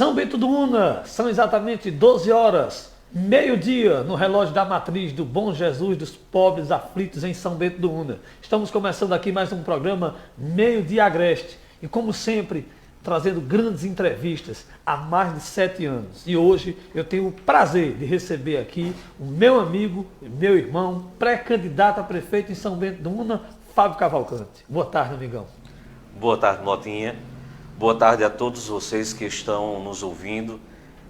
São Bento do Una, são exatamente 12 horas, meio-dia, no relógio da matriz do Bom Jesus dos pobres aflitos em São Bento do Una. Estamos começando aqui mais um programa Meio-Dia Agreste e, como sempre, trazendo grandes entrevistas há mais de 7 anos. E hoje eu tenho o prazer de receber aqui o meu amigo, meu irmão, pré-candidato a prefeito em São Bento do Una, Fábio Cavalcante. Boa tarde, amigão. Boa tarde, Motinha. Boa tarde a todos vocês que estão nos ouvindo,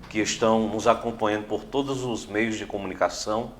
que estão nos acompanhando por todos os meios de comunicação.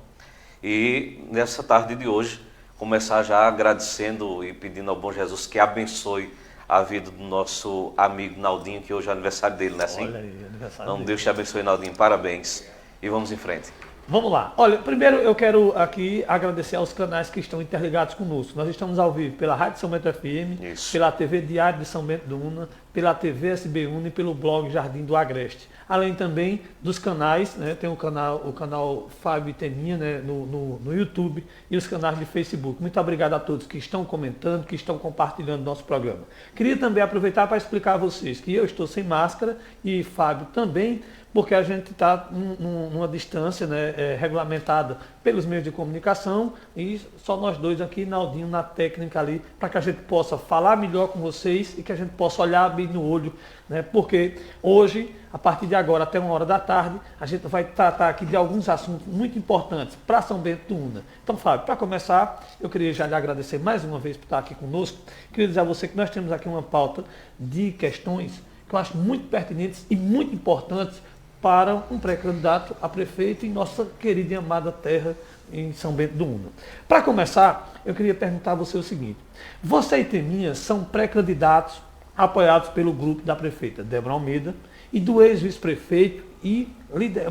E nessa tarde de hoje, começar já agradecendo e pedindo ao Bom Jesus que abençoe a vida do nosso amigo Naldinho, que hoje é aniversário dele, né? Sim? Olha aí, aniversário Então, dele. Deus te abençoe, Naldinho. Parabéns. E vamos em frente. Vamos lá. Olha, primeiro eu quero aqui agradecer aos canais que estão interligados conosco. Nós estamos ao vivo pela Rádio São Bento FM, Isso. pela TV Diário de São Bento do Una, pela TV SB Una e pelo blog Jardim do Agreste. Além também dos canais, né, tem o canal Fábio Teninha, né, no YouTube e os canais de Facebook. Muito obrigado a todos que estão comentando, que estão compartilhando nosso programa. Queria também aproveitar para explicar a vocês que eu estou sem máscara e Fábio também, porque a gente está numa distância, né, regulamentada pelos meios de comunicação e só nós dois aqui, Naldinho, na técnica ali, para que a gente possa falar melhor com vocês e que a gente possa olhar bem no olho, né, porque hoje, a partir de agora até 1 hora da tarde, a gente vai tratar aqui de alguns assuntos muito importantes para São Bento do Una. Então, Fábio, para começar, eu queria já lhe agradecer mais uma vez por estar aqui conosco. Queria dizer a você que nós temos aqui uma pauta de questões que eu acho muito pertinentes e muito importantes para um pré-candidato a prefeito em nossa querida e amada terra em São Bento do Una. Para começar, eu queria perguntar a você o seguinte: você e Teninha são pré-candidatos apoiados pelo grupo da prefeita Débora Almeida e do ex-vice-prefeito e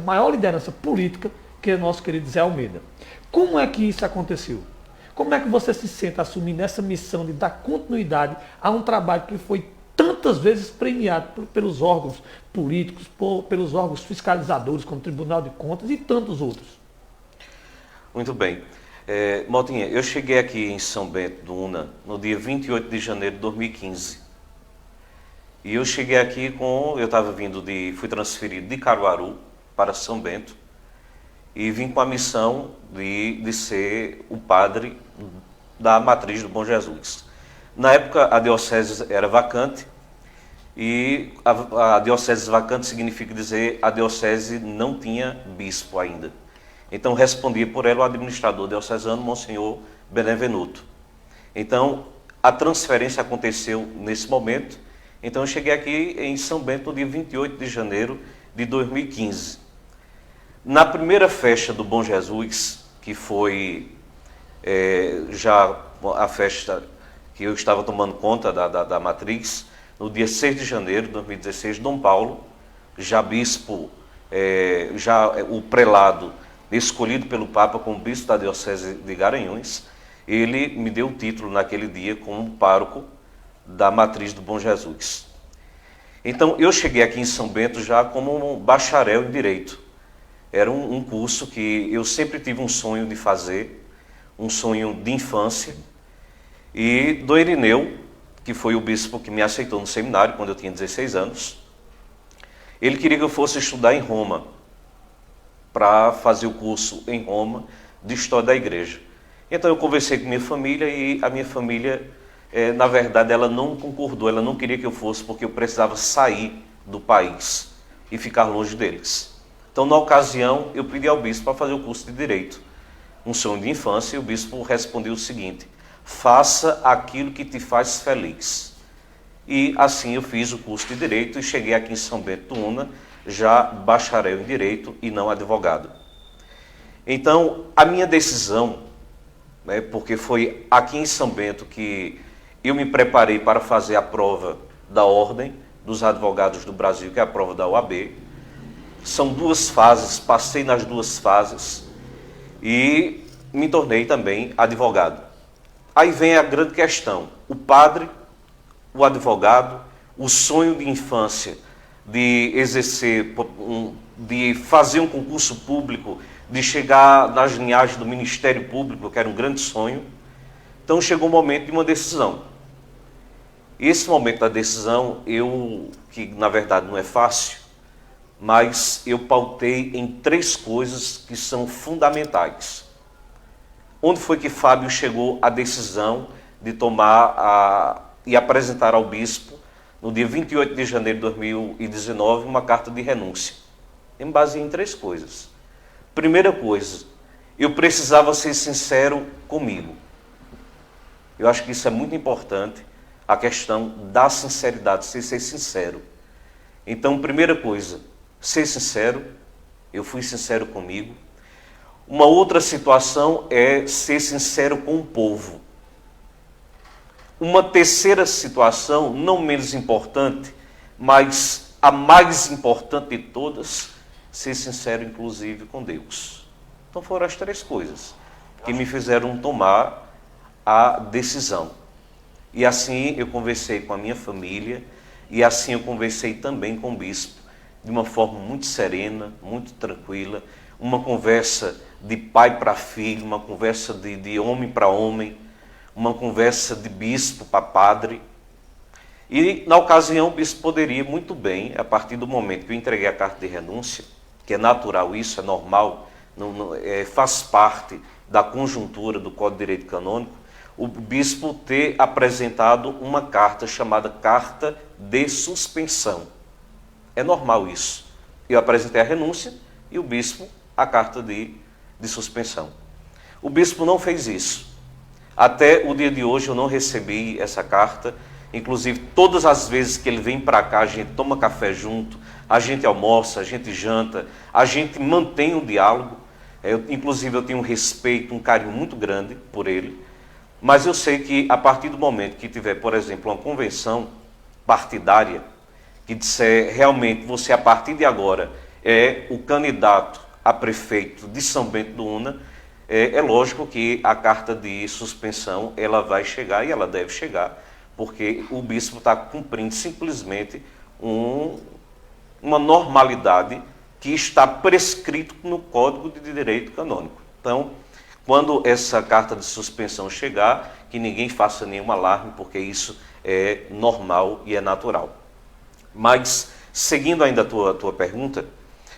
maior liderança política, que é nosso querido Zé Almeida. Como é que isso aconteceu? Como é que você se sente assumindo essa missão de dar continuidade a um trabalho que foi tantas vezes premiado pelos órgãos políticos, pelos órgãos fiscalizadores, como o Tribunal de Contas e tantos outros? Muito bem. Motinha, eu cheguei aqui em São Bento do Una no dia 28 de janeiro de 2015. E eu cheguei aqui fui transferido de Caruaru para São Bento e vim com a missão de ser o padre da matriz do Bom Jesus. Na época, a diocese era vacante, e a diocese vacante significa dizer a diocese não tinha bispo ainda. Então, respondia por ela o administrador diocesano, Monsenhor Benevenuto. Então, a transferência aconteceu nesse momento. Então, eu cheguei aqui em São Bento no dia 28 de janeiro de 2015. Na primeira festa do Bom Jesus, que foi já a festa que eu estava tomando conta da matriz, no dia 6 de janeiro de 2016, Dom Paulo, já bispo, o prelado escolhido pelo Papa como bispo da Diocese de Garanhuns, ele me deu o título naquele dia como pároco da matriz do Bom Jesus. Então, eu cheguei aqui em São Bento já como um bacharel em Direito. Era um curso que eu sempre tive um sonho de fazer, um sonho de infância. E Dom Irineu, que foi o bispo que me aceitou no seminário quando eu tinha 16 anos, ele queria que eu fosse estudar em Roma, para fazer o curso em Roma de História da Igreja. Então eu conversei com minha família e a minha família, na verdade, ela não concordou, ela não queria que eu fosse porque eu precisava sair do país e ficar longe deles. Então, na ocasião, eu pedi ao bispo para fazer o curso de Direito, um sonho de infância, e o bispo respondeu o seguinte: faça aquilo que te faz feliz. E assim eu fiz o curso de Direito e cheguei aqui em São Bento do Una, já bacharel em Direito e não advogado. Então, a minha decisão, porque foi aqui em São Bento que eu me preparei para fazer a prova da Ordem dos Advogados do Brasil, que é a prova da OAB. São 2 fases, passei nas 2 fases e me tornei também advogado. Aí vem a grande questão: o padre, o advogado, o sonho de infância de exercer, de fazer um concurso público, de chegar nas linhagens do Ministério Público, que era um grande sonho. Então chegou o momento de uma decisão. E esse momento da decisão, que na verdade não é fácil, mas eu pautei em 3 coisas que são fundamentais. Onde foi que Fábio chegou à decisão de tomar e apresentar ao bispo, no dia 28 de janeiro de 2019, uma carta de renúncia? Eu me baseei em 3 coisas. Primeira coisa, eu precisava ser sincero comigo. Eu acho que isso é muito importante, a questão da sinceridade, ser sincero. Então, primeira coisa, ser sincero, eu fui sincero comigo. Uma outra situação é ser sincero com o povo. Uma terceira situação, não menos importante, mas a mais importante de todas, ser sincero inclusive com Deus. Então foram as 3 coisas que me fizeram tomar a decisão. E assim eu conversei com a minha família, e assim eu conversei também com o bispo, de uma forma muito serena, muito tranquila, uma conversa de pai para filho, uma conversa de homem para homem, uma conversa de bispo para padre. E na ocasião o bispo poderia muito bem, a partir do momento que eu entreguei a carta de renúncia, que é natural isso, é normal, faz parte da conjuntura do Código de Direito Canônico, o bispo ter apresentado uma carta chamada Carta de Suspensão. É normal isso. Eu apresentei a renúncia e o bispo a carta de suspensão. O bispo não fez isso. Até o dia de hoje eu não recebi essa carta. Inclusive, todas as vezes que ele vem para cá, a gente toma café junto, a gente almoça, a gente janta, a gente mantém um diálogo. Inclusive, eu tenho um respeito, um carinho muito grande por ele. Mas eu sei que a partir do momento que tiver, por exemplo, uma convenção partidária, que disser realmente você a partir de agora é o candidato a prefeito de São Bento do Una, é lógico que a carta de suspensão ela vai chegar e ela deve chegar, porque o bispo está cumprindo simplesmente uma normalidade que está prescrito no Código de Direito Canônico. Então, quando essa carta de suspensão chegar, que ninguém faça nenhum alarme, porque isso é normal e é natural. Mas, seguindo ainda a tua pergunta,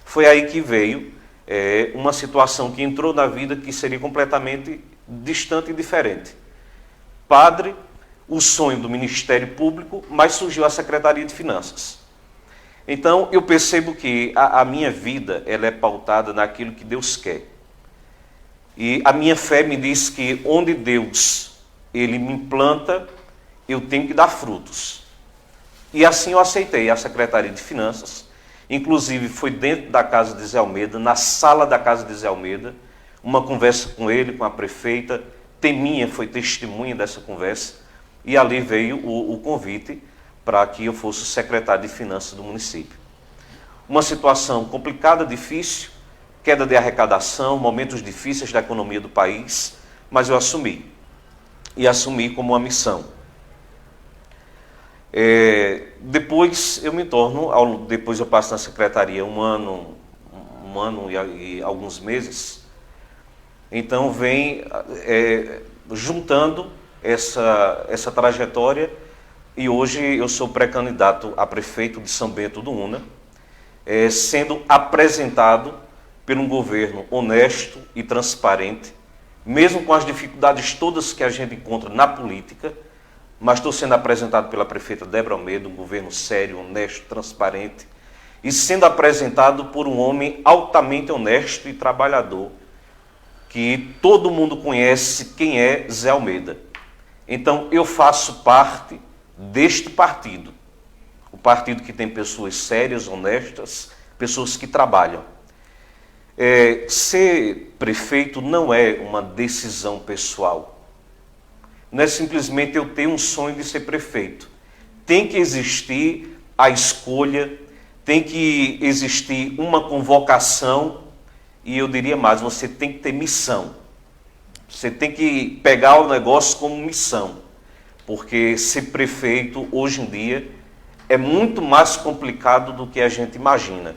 foi aí que veio uma situação que entrou na vida que seria completamente distante e diferente. Padre, o sonho do Ministério Público, mas surgiu a Secretaria de Finanças. Então, eu percebo que a minha vida ela é pautada naquilo que Deus quer. E a minha fé me diz que onde Deus ele me implanta, eu tenho que dar frutos. E assim eu aceitei a Secretaria de Finanças. Inclusive foi dentro da casa de Zé Almeida, na sala da casa de Zé Almeida, uma conversa com ele, com a prefeita. Teminha foi testemunha dessa conversa. E ali veio o convite para que eu fosse o secretário de Finanças do município. Uma situação complicada, difícil, queda de arrecadação, momentos difíceis da economia do país, mas eu assumi. E assumi como uma missão. Depois eu me torno, depois eu passo na secretaria um ano e alguns meses. Então vem juntando essa trajetória e hoje eu sou pré-candidato a prefeito de São Bento do Una, sendo apresentado por um governo honesto e transparente, mesmo com as dificuldades todas que a gente encontra na política, mas estou sendo apresentado pela prefeita Débora Almeida, um governo sério, honesto, transparente, e sendo apresentado por um homem altamente honesto e trabalhador, que todo mundo conhece quem é Zé Almeida. Então, eu faço parte deste partido, o partido que tem pessoas sérias, honestas, pessoas que trabalham. Ser prefeito não é uma decisão pessoal. Não é simplesmente eu ter um sonho de ser prefeito. Tem que existir a escolha, tem que existir uma convocação e eu diria mais, você tem que ter missão. Você tem que pegar o negócio como missão, porque ser prefeito hoje em dia é muito mais complicado do que a gente imagina.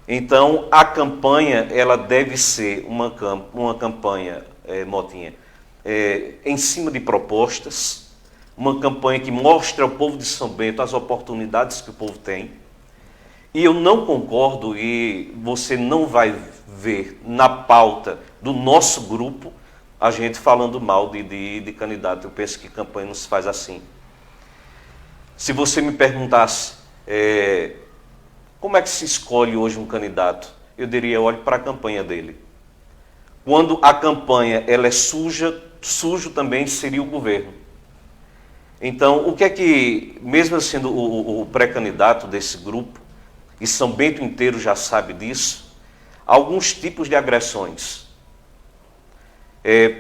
Então, a campanha ela deve ser uma campanha, Motinha, em cima de propostas, uma campanha que mostre ao povo de São Bento as oportunidades que o povo tem. E eu não concordo, e você não vai ver na pauta do nosso grupo a gente falando mal de candidato. Eu penso que campanha não se faz assim. Se você me perguntasse como é que se escolhe hoje um candidato, eu diria, olhe para a campanha dele. Quando a campanha ela é suja, sujo também seria o governo. Então, o que é que, mesmo sendo o pré-candidato desse grupo, e São Bento inteiro já sabe disso, alguns tipos de agressões.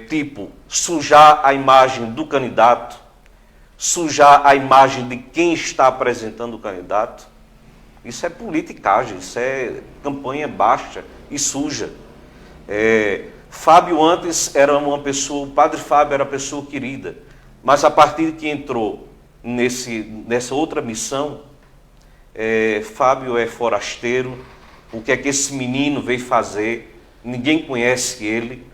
Tipo, sujar a imagem do candidato, sujar a imagem de quem está apresentando o candidato. Isso é politicagem, isso é campanha baixa e suja. Fábio antes era uma pessoa, o padre Fábio era uma pessoa querida, mas a partir que entrou nessa outra missão, Fábio é forasteiro. O que é que esse menino veio fazer? Ninguém conhece ele.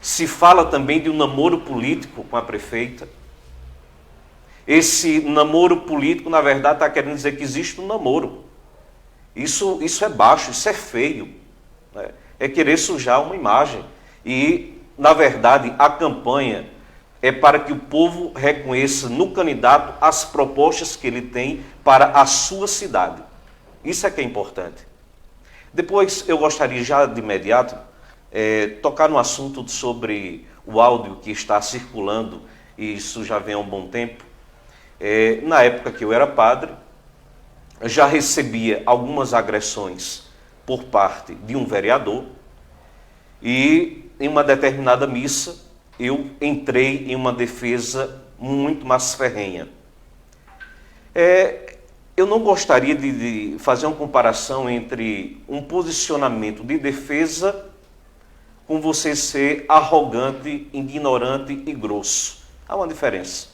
Se fala também de um namoro político com a prefeita. Esse namoro político, na verdade, está querendo dizer que existe um namoro. Isso é baixo, isso é feio. Né? É querer sujar uma imagem. E, na verdade, a campanha é para que o povo reconheça no candidato as propostas que ele tem para a sua cidade. Isso é que é importante. Depois, eu gostaria já de imediato tocar no assunto sobre o áudio que está circulando, e isso já vem há um bom tempo. Na época que eu era padre, eu já recebia algumas agressões por parte de um vereador, e em uma determinada missa, eu entrei em uma defesa muito mais ferrenha. Eu não gostaria de fazer uma comparação entre um posicionamento de defesa com você ser arrogante, ignorante e grosso. Há uma diferença.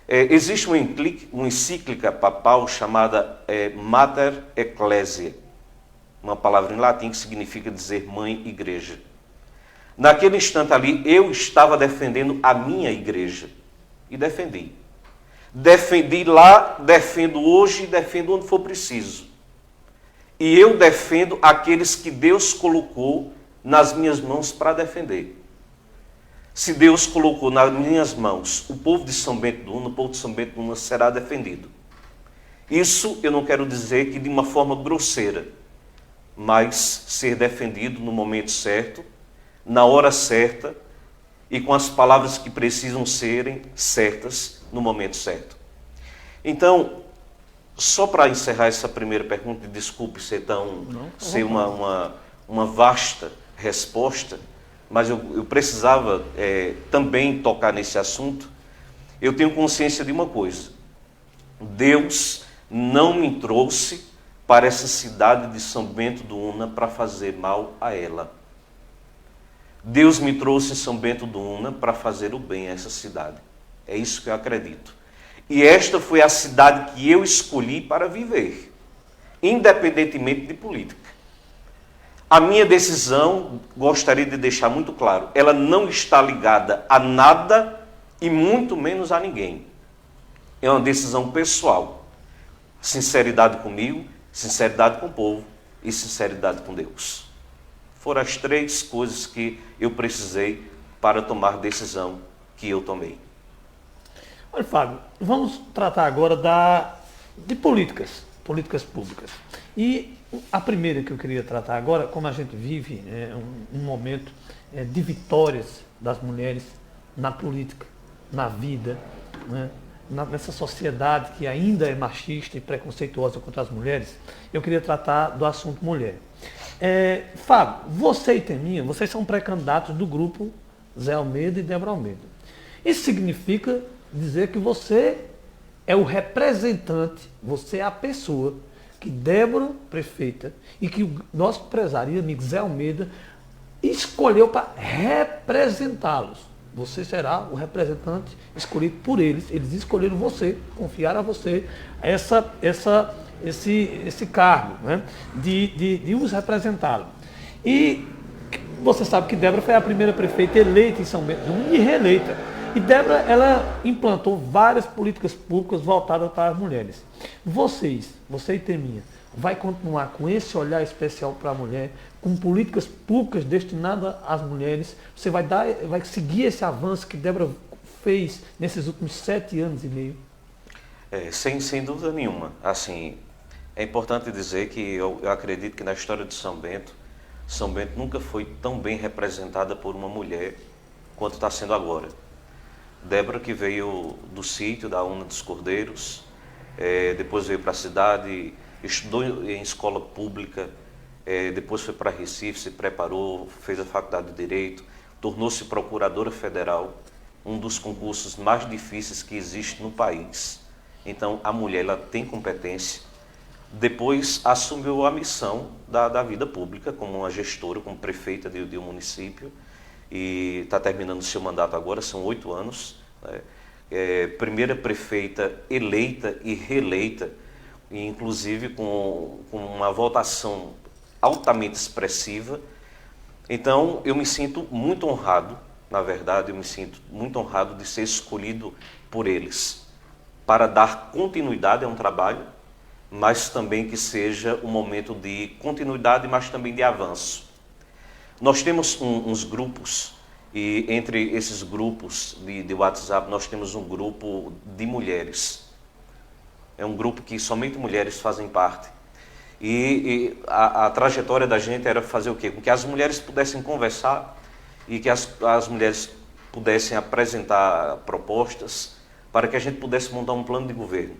Existe uma encíclica papal chamada Mater Ecclesiae, uma palavra em latim que significa dizer mãe igreja. Naquele instante ali, eu estava defendendo a minha igreja. E defendi. Defendi lá, defendo hoje e defendo onde for preciso. E eu defendo aqueles que Deus colocou nas minhas mãos para defender. Se Deus colocou nas minhas mãos o povo de São Bento do Una, o povo de São Bento do Una será defendido. Isso eu não quero dizer que de uma forma grosseira, mas ser defendido no momento certo, na hora certa e com as palavras que precisam serem certas no momento certo. Então, só para encerrar essa primeira pergunta, desculpe ser uma vasta resposta, mas eu precisava também tocar nesse assunto. Eu tenho consciência de uma coisa: Deus não me trouxe para essa cidade de São Bento do Una para fazer mal a ela. Deus me trouxe em São Bento do Una para fazer o bem a essa cidade. É isso que eu acredito. E esta foi a cidade que eu escolhi para viver, independentemente de política. A minha decisão, gostaria de deixar muito claro, ela não está ligada a nada e muito menos a ninguém. É uma decisão pessoal. Sinceridade comigo, sinceridade com o povo e sinceridade com Deus. Foram as três coisas que eu precisei para tomar a decisão que eu tomei. Olha, Fábio, vamos tratar agora de políticas públicas. E a primeira que eu queria tratar agora, como a gente vive um momento de vitórias das mulheres na política, na vida, né, nessa sociedade que ainda é machista e preconceituosa contra as mulheres, eu queria tratar do assunto mulher. Fábio, você e Teminha, vocês são pré-candidatos do grupo Zé Almeida e Débora Almeida. Isso significa dizer que você é o representante, você é a pessoa que Débora, prefeita, e que o nosso empresário e amigo Zé Almeida escolheu para representá-los. Você será o representante escolhido por eles. Eles escolheram você, confiaram a você esse cargo, né, de os representá-lo. E você sabe que Débora foi a primeira prefeita eleita em São Bento do Una e reeleita. E Débora, ela implantou várias políticas públicas voltadas para as mulheres. Você e Teminha, vai continuar com esse olhar especial para a mulher, com políticas públicas destinadas às mulheres? Você vai seguir esse avanço que Débora fez nesses últimos 7 anos e meio? Sem dúvida nenhuma. Assim, é importante dizer que eu acredito que na história de São Bento nunca foi tão bem representada por uma mulher quanto está sendo agora. Débora, que veio do sítio da Una dos Cordeiros, depois veio para a cidade, estudou em escola pública, depois foi para Recife, se preparou, fez a faculdade de Direito, tornou-se procuradora federal, um dos concursos mais difíceis que existe no país. Então, a mulher ela tem competência. Depois, assumiu a missão da vida pública como uma gestora, como prefeita de um município, e está terminando o seu mandato agora, são 8 anos. Né? Primeira prefeita eleita e reeleita, e inclusive com uma votação altamente expressiva. Então, eu me sinto muito honrado, na verdade, eu me sinto muito honrado de ser escolhido por eles, para dar continuidade a um trabalho, mas também que seja um momento de continuidade, mas também de avanço. Nós temos uns grupos, e entre esses grupos de WhatsApp, nós temos um grupo de mulheres. É um grupo que somente mulheres fazem parte. E a trajetória da gente era fazer o quê? Com que as mulheres pudessem conversar e que as mulheres pudessem apresentar propostas para que a gente pudesse montar um plano de governo.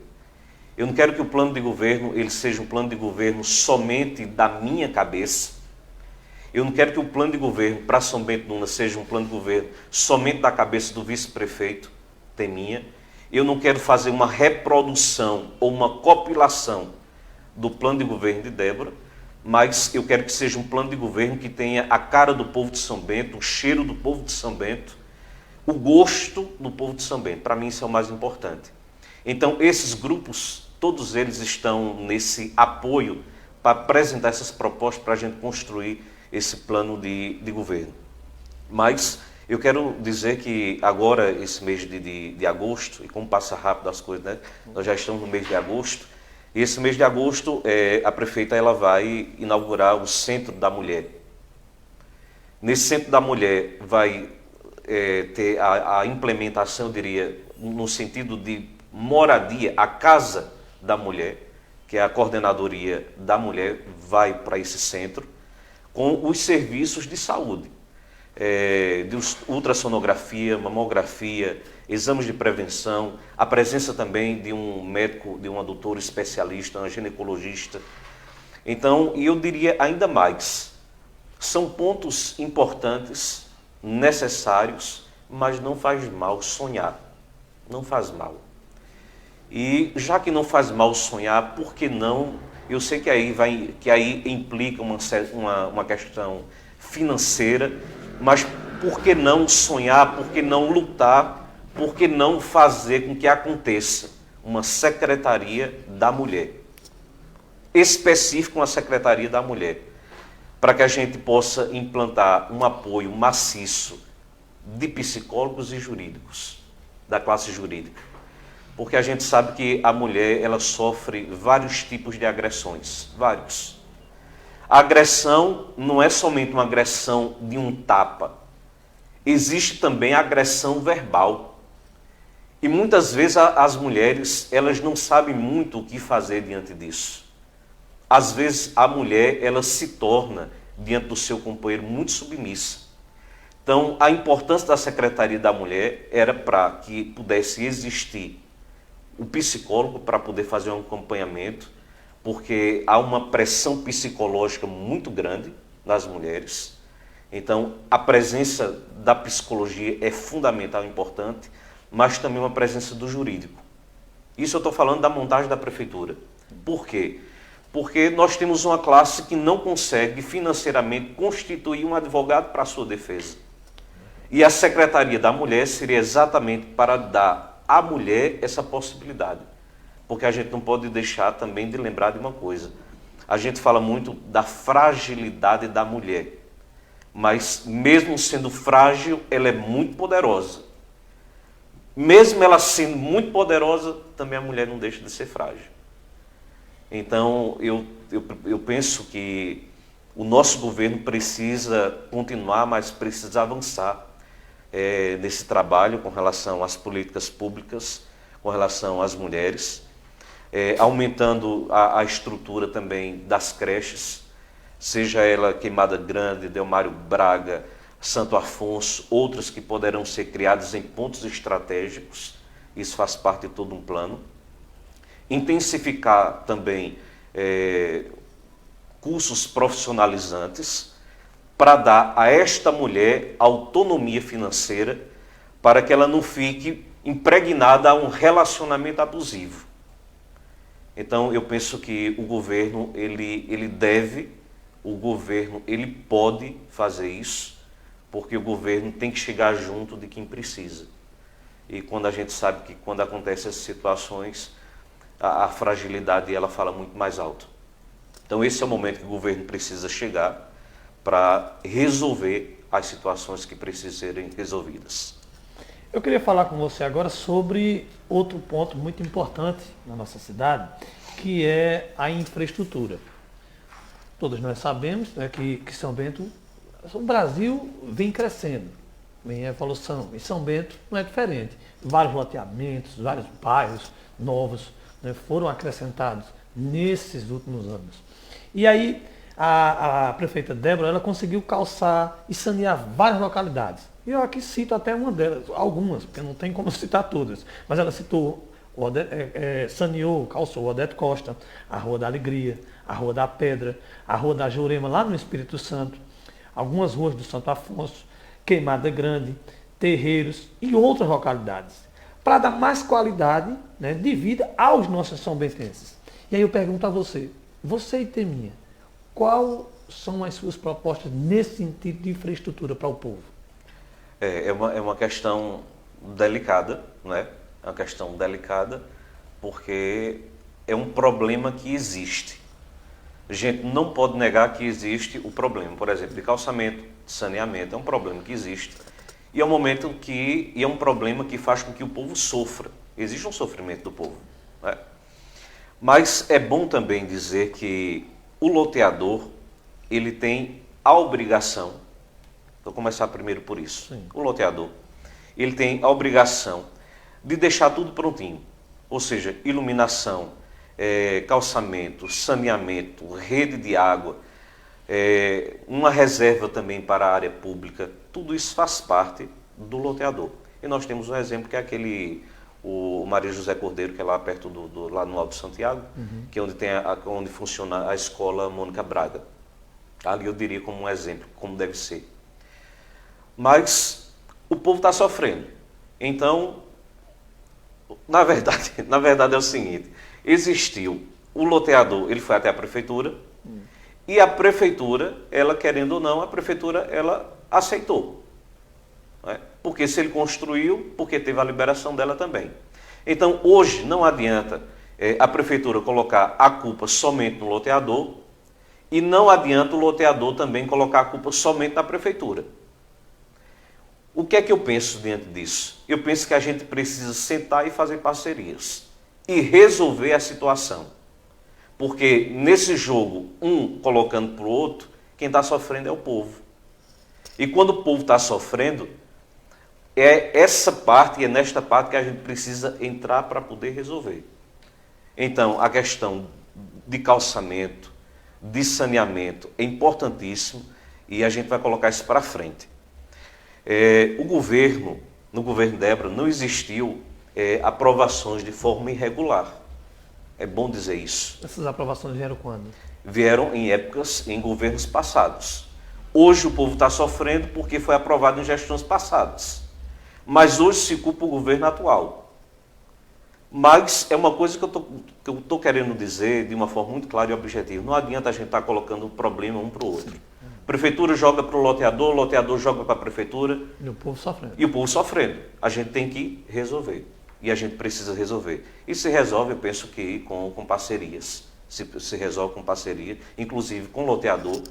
Eu não quero que o plano de governo ele seja um plano de governo somente da minha cabeça. Eu não quero que o plano de governo para São Bento de Una seja um plano de governo somente da cabeça do vice-prefeito Teminha. Eu não quero fazer uma reprodução ou uma compilação do plano de governo de Débora, mas eu quero que seja um plano de governo que tenha a cara do povo de São Bento, o cheiro do povo de São Bento, o gosto do povo de São Bento. Para mim isso é o mais importante. Então esses grupos, todos eles estão nesse apoio para apresentar essas propostas para a gente construir esse plano de governo. Mas eu quero dizer que agora, esse mês de agosto, e como passa rápido as coisas, né? Nós já estamos no mês de agosto, e esse mês de agosto a prefeita ela vai inaugurar o Centro da Mulher. Nesse Centro da Mulher vai ter a implementação, eu diria, no sentido de moradia, a Casa da Mulher, que é a coordenadoria da mulher, vai para esse centro, com os serviços de saúde, de ultrassonografia, mamografia, exames de prevenção, a presença também de um médico, de uma doutora especialista, uma ginecologista. Então, e eu diria ainda mais, são pontos importantes, necessários, mas não faz mal sonhar, não faz mal. E já que não faz mal sonhar, por que não? Eu sei que aí implica uma questão financeira, mas por que não sonhar, por que não lutar, por que não fazer com que aconteça uma Secretaria da Mulher, específica uma Secretaria da Mulher, para que a gente possa implantar um apoio maciço de psicólogos e jurídicos, da classe jurídica. Porque a gente sabe que a mulher ela sofre vários tipos de agressões, vários. A agressão não é somente uma agressão de um tapa, existe também a agressão verbal. E muitas vezes as mulheres elas não sabem muito o que fazer diante disso. Às vezes a mulher ela se torna, diante do seu companheiro, muito submissa. Então a importância da Secretaria da Mulher era para que pudesse existir o psicólogo para poder fazer um acompanhamento, porque há uma pressão psicológica muito grande nas mulheres. Então, a presença da psicologia é fundamental, importante, mas também uma presença do jurídico. Isso eu estou falando da montagem da prefeitura. Por quê? Porque nós temos uma classe que não consegue financeiramente constituir um advogado para a sua defesa. E a Secretaria da Mulher seria exatamente para dar à mulher essa possibilidade. Porque a gente não pode deixar também de lembrar de uma coisa. A gente fala muito da fragilidade da mulher. Mas mesmo sendo frágil, ela é muito poderosa. mesmo ela sendo muito poderosa, também a mulher não deixa de ser frágil. Então, eu penso que o nosso governo precisa continuar, mas precisa avançar nesse trabalho com relação às políticas públicas, com relação às mulheres, aumentando a estrutura também das creches, seja ela Queimada Grande, Delmário Braga, Santo Afonso, outras que poderão ser criadas em pontos estratégicos, isso faz parte de todo um plano. Intensificar também cursos profissionalizantes para dar a esta mulher autonomia financeira para que ela não fique impregnada a um relacionamento abusivo. Então, eu penso que o governo, ele pode fazer isso, porque o governo tem que chegar junto de quem precisa. E quando a gente sabe que quando acontecem essas situações, a fragilidade ela fala muito mais alto. Então esse é o momento que o governo precisa chegar para resolver as situações que precisam serem resolvidas. Eu queria falar com você agora sobre outro ponto muito importante na nossa cidade, que é a infraestrutura. Todos nós sabemos, né, que São Bento, o Brasil vem crescendo, vem em evolução. E São Bento não é diferente. Vários loteamentos, vários bairros novos, né, foram acrescentados nesses últimos anos. E aí a prefeita Débora, ela conseguiu calçar e sanear várias localidades. E eu aqui cito até uma delas, algumas, porque não tem como citar todas. Mas ela citou, saneou, calçou o Odete Costa, a Rua da Alegria, a Rua da Pedra, a Rua da Jurema, lá no Espírito Santo, algumas ruas do Santo Afonso, Queimada Grande, Terreiros e outras localidades, para dar mais qualidade, né, de vida aos nossos são-bentenses. E aí eu pergunto a você e Teminha, quais são as suas propostas nesse sentido de infraestrutura para o povo? É uma questão delicada, né? É uma questão delicada porque é um problema que existe. A gente não pode negar que existe o problema, por exemplo, de calçamento, de saneamento, é um problema que existe. E é um problema que faz com que o povo sofra. Existe um sofrimento do povo, né? Mas é bom também dizer que o loteador, ele tem a obrigação, vou começar primeiro por isso. Sim. O loteador, ele tem a obrigação de deixar tudo prontinho, ou seja, iluminação, calçamento, saneamento, rede de água, uma reserva também para a área pública, tudo isso faz parte do loteador. E nós temos um exemplo que é o Maria José Cordeiro, que é lá perto lá no Alto Santiago, que é onde funciona a escola Mônica Braga. Ali eu diria como um exemplo, como deve ser. Mas o povo está sofrendo. Então, na verdade é o seguinte, existiu o loteador, ele foi até a prefeitura, e a prefeitura, ela querendo ou não, a prefeitura ela aceitou. Né? Porque se ele construiu, porque teve a liberação dela também. Então, hoje, não adianta a prefeitura colocar a culpa somente no loteador e não adianta o loteador também colocar a culpa somente na prefeitura. O que é que eu penso diante disso? Eu penso que a gente precisa sentar e fazer parcerias e resolver a situação. Porque nesse jogo, um colocando para o outro, quem está sofrendo é o povo. E quando o povo está sofrendo, é essa parte e é nesta parte que a gente precisa entrar para poder resolver. Então, a questão de calçamento, de saneamento é importantíssimo e a gente vai colocar isso para frente. No governo Débora, não existiu aprovações de forma irregular. É bom dizer isso. Essas aprovações vieram quando? Vieram em governos passados. Hoje o povo está sofrendo porque foi aprovado em gestões passadas. Mas hoje se culpa o governo atual. Mas é uma coisa que eu estou querendo dizer de uma forma muito clara e objetiva. Não adianta a gente estar colocando um problema um para o outro. A prefeitura joga para o loteador joga para a prefeitura. E o povo sofrendo. E o povo sofrendo. A gente tem que resolver. E a gente precisa resolver. E se resolve, eu penso que com parcerias. Se resolve com parceria, inclusive com o loteador,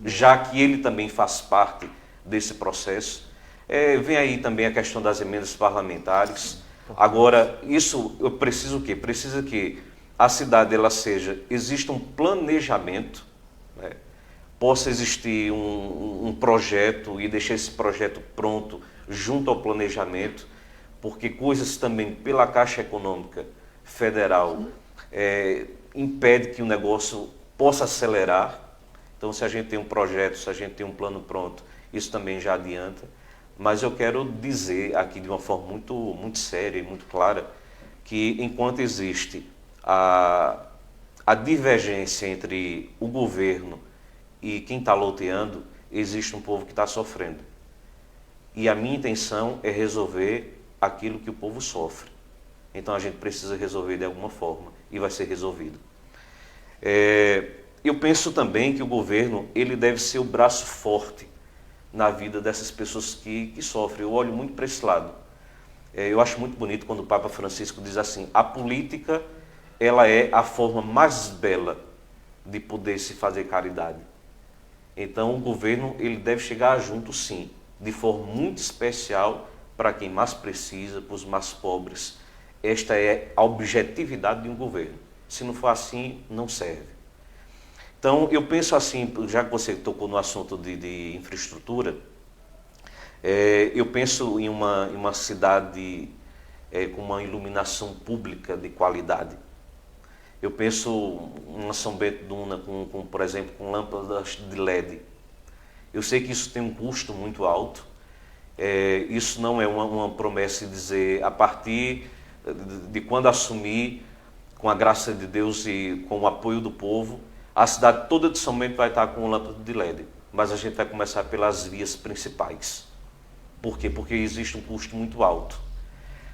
já que ele também faz parte desse processo. Vem aí também a questão das emendas parlamentares. Agora, isso eu preciso o quê? Precisa que a cidade ela exista um planejamento, né? Possa existir um projeto e deixar esse projeto pronto junto ao planejamento, porque coisas também pela Caixa Econômica Federal impede que o negócio possa acelerar. Então, se a gente tem um projeto, se a gente tem um plano pronto, isso também já adianta. Mas eu quero dizer aqui de uma forma muito séria e muito clara que enquanto existe a divergência entre o governo e quem está loteando, existe um povo que está sofrendo. E a minha intenção é resolver aquilo que o povo sofre. Então a gente precisa resolver de alguma forma e vai ser resolvido. Eu penso também que o governo ele deve ser o braço forte na vida dessas pessoas que sofrem. Eu olho muito para esse lado. Eu acho muito bonito quando o Papa Francisco diz assim: a política ela é a forma mais bela de poder se fazer caridade. Então o governo ele deve chegar junto, sim, de forma muito especial para quem mais precisa, para os mais pobres. Esta é a objetividade de um governo. Se não for assim, não serve. Então, eu penso assim, já que você tocou no assunto de infraestrutura, eu penso em uma cidade com uma iluminação pública de qualidade. Eu penso em São Bento do Una, por exemplo, com lâmpadas de LED. Eu sei que isso tem um custo muito alto. Isso não é uma promessa de dizer, a partir de quando assumir, com a graça de Deus e com o apoio do povo, a cidade toda de São Bento vai estar com lâmpada de LED, mas a gente vai começar pelas vias principais. Por quê? Porque existe um custo muito alto.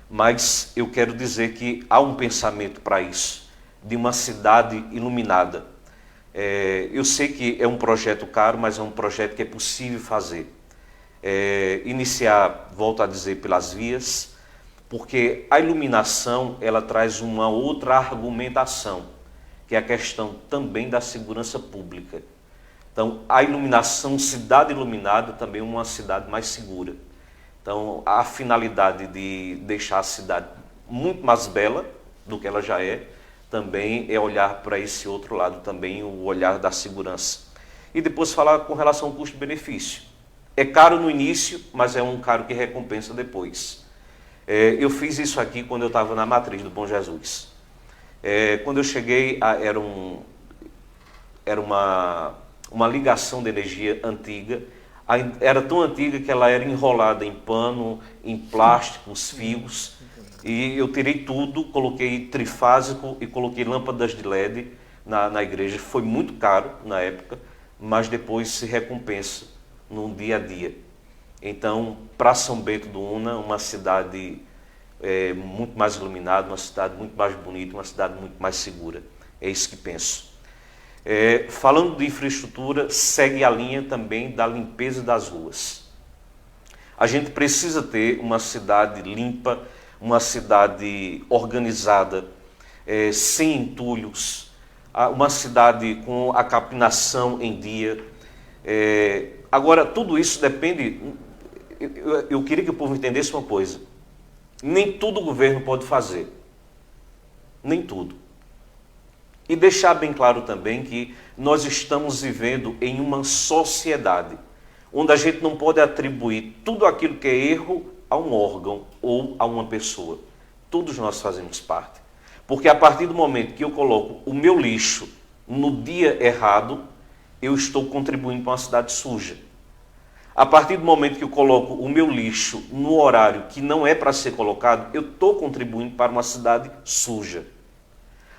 Mas eu quero dizer que há um pensamento para isso, de uma cidade iluminada. Eu sei que é um projeto caro, mas é um projeto que é possível fazer. Iniciar, volto a dizer, pelas vias, porque a iluminação ela traz uma outra argumentação, que é a questão também da segurança pública. Então, a iluminação, cidade iluminada, também é uma cidade mais segura. Então, a finalidade de deixar a cidade muito mais bela do que ela já é, também é olhar para esse outro lado, também o olhar da segurança. E depois falar com relação ao custo-benefício. É caro no início, mas é um caro que recompensa depois. Eu fiz isso aqui quando eu estava na matriz do Bom Jesus. Quando eu cheguei, era uma ligação de energia antiga. Era tão antiga que ela era enrolada em pano, em plástico, os fios. E eu tirei tudo, coloquei trifásico e coloquei lâmpadas de LED na igreja. Foi muito caro na época, mas depois se recompensa no dia a dia. Então, para São Bento do Una, uma cidade muito mais iluminada, uma cidade muito mais bonita, uma cidade muito mais segura. É isso que penso. Falando de infraestrutura, segue a linha também da limpeza das ruas. A gente precisa ter uma cidade limpa, uma cidade organizada, sem entulhos, uma cidade com a capinação em dia. Agora, tudo isso depende... Eu queria que o povo entendesse uma coisa. Nem tudo o governo pode fazer. Nem tudo. E deixar bem claro também que nós estamos vivendo em uma sociedade onde a gente não pode atribuir tudo aquilo que é erro a um órgão ou a uma pessoa. Todos nós fazemos parte. Porque a partir do momento que eu coloco o meu lixo no dia errado, eu estou contribuindo para uma cidade suja. A partir do momento que eu coloco o meu lixo no horário que não é para ser colocado, eu estou contribuindo para uma cidade suja.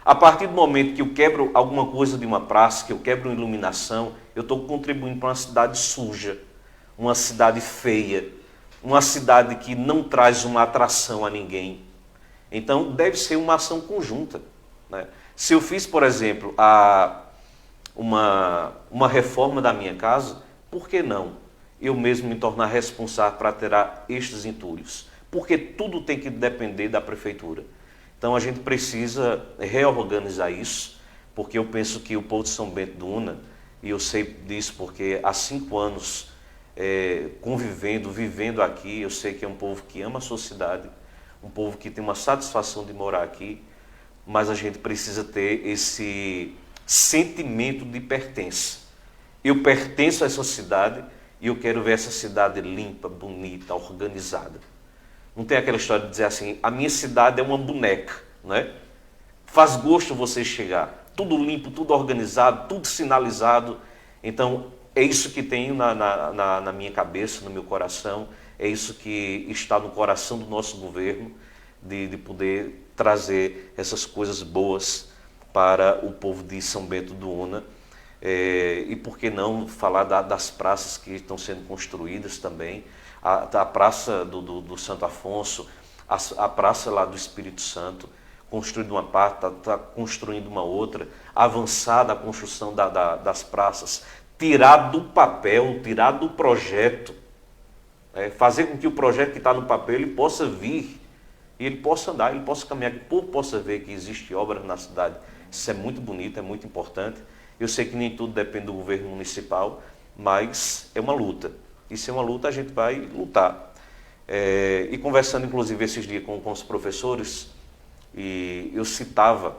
A partir do momento que eu quebro alguma coisa de uma praça, que eu quebro uma iluminação, eu estou contribuindo para uma cidade suja, uma cidade feia, uma cidade que não traz uma atração a ninguém. Então, deve ser uma ação conjunta, né? Se eu fiz, por exemplo, uma reforma da minha casa, por que não eu mesmo me tornar responsável para tirar estes entulhos? Porque tudo tem que depender da prefeitura. Então a gente precisa reorganizar isso, porque eu penso que o povo de São Bento do Una, e eu sei disso porque há 5 anos vivendo aqui, eu sei que é um povo que ama a sua cidade, um povo que tem uma satisfação de morar aqui, mas a gente precisa ter esse sentimento de pertença. Eu pertenço a essa cidade e eu quero ver essa cidade limpa, bonita, organizada. Não tem aquela história de dizer assim, a minha cidade é uma boneca, não é? Faz gosto você chegar, tudo limpo, tudo organizado, tudo sinalizado. Então, é isso que tenho na minha cabeça, no meu coração, é isso que está no coração do nosso governo, de poder trazer essas coisas boas para o povo de São Bento do Una. E por que não falar das praças que estão sendo construídas também, a praça do Santo Afonso, a praça lá do Espírito Santo, construindo uma parte, está construindo uma outra, avançar na construção das praças, tirar do papel, tirar do projeto, fazer com que o projeto que está no papel ele possa vir, e ele possa andar, ele possa caminhar, que o povo possa ver que existe obra na cidade. Isso é muito bonito, é muito importante. Eu sei que nem tudo depende do governo municipal, mas é uma luta. E se é uma luta, a gente vai lutar. E conversando, inclusive, esses dias com os professores, e eu citava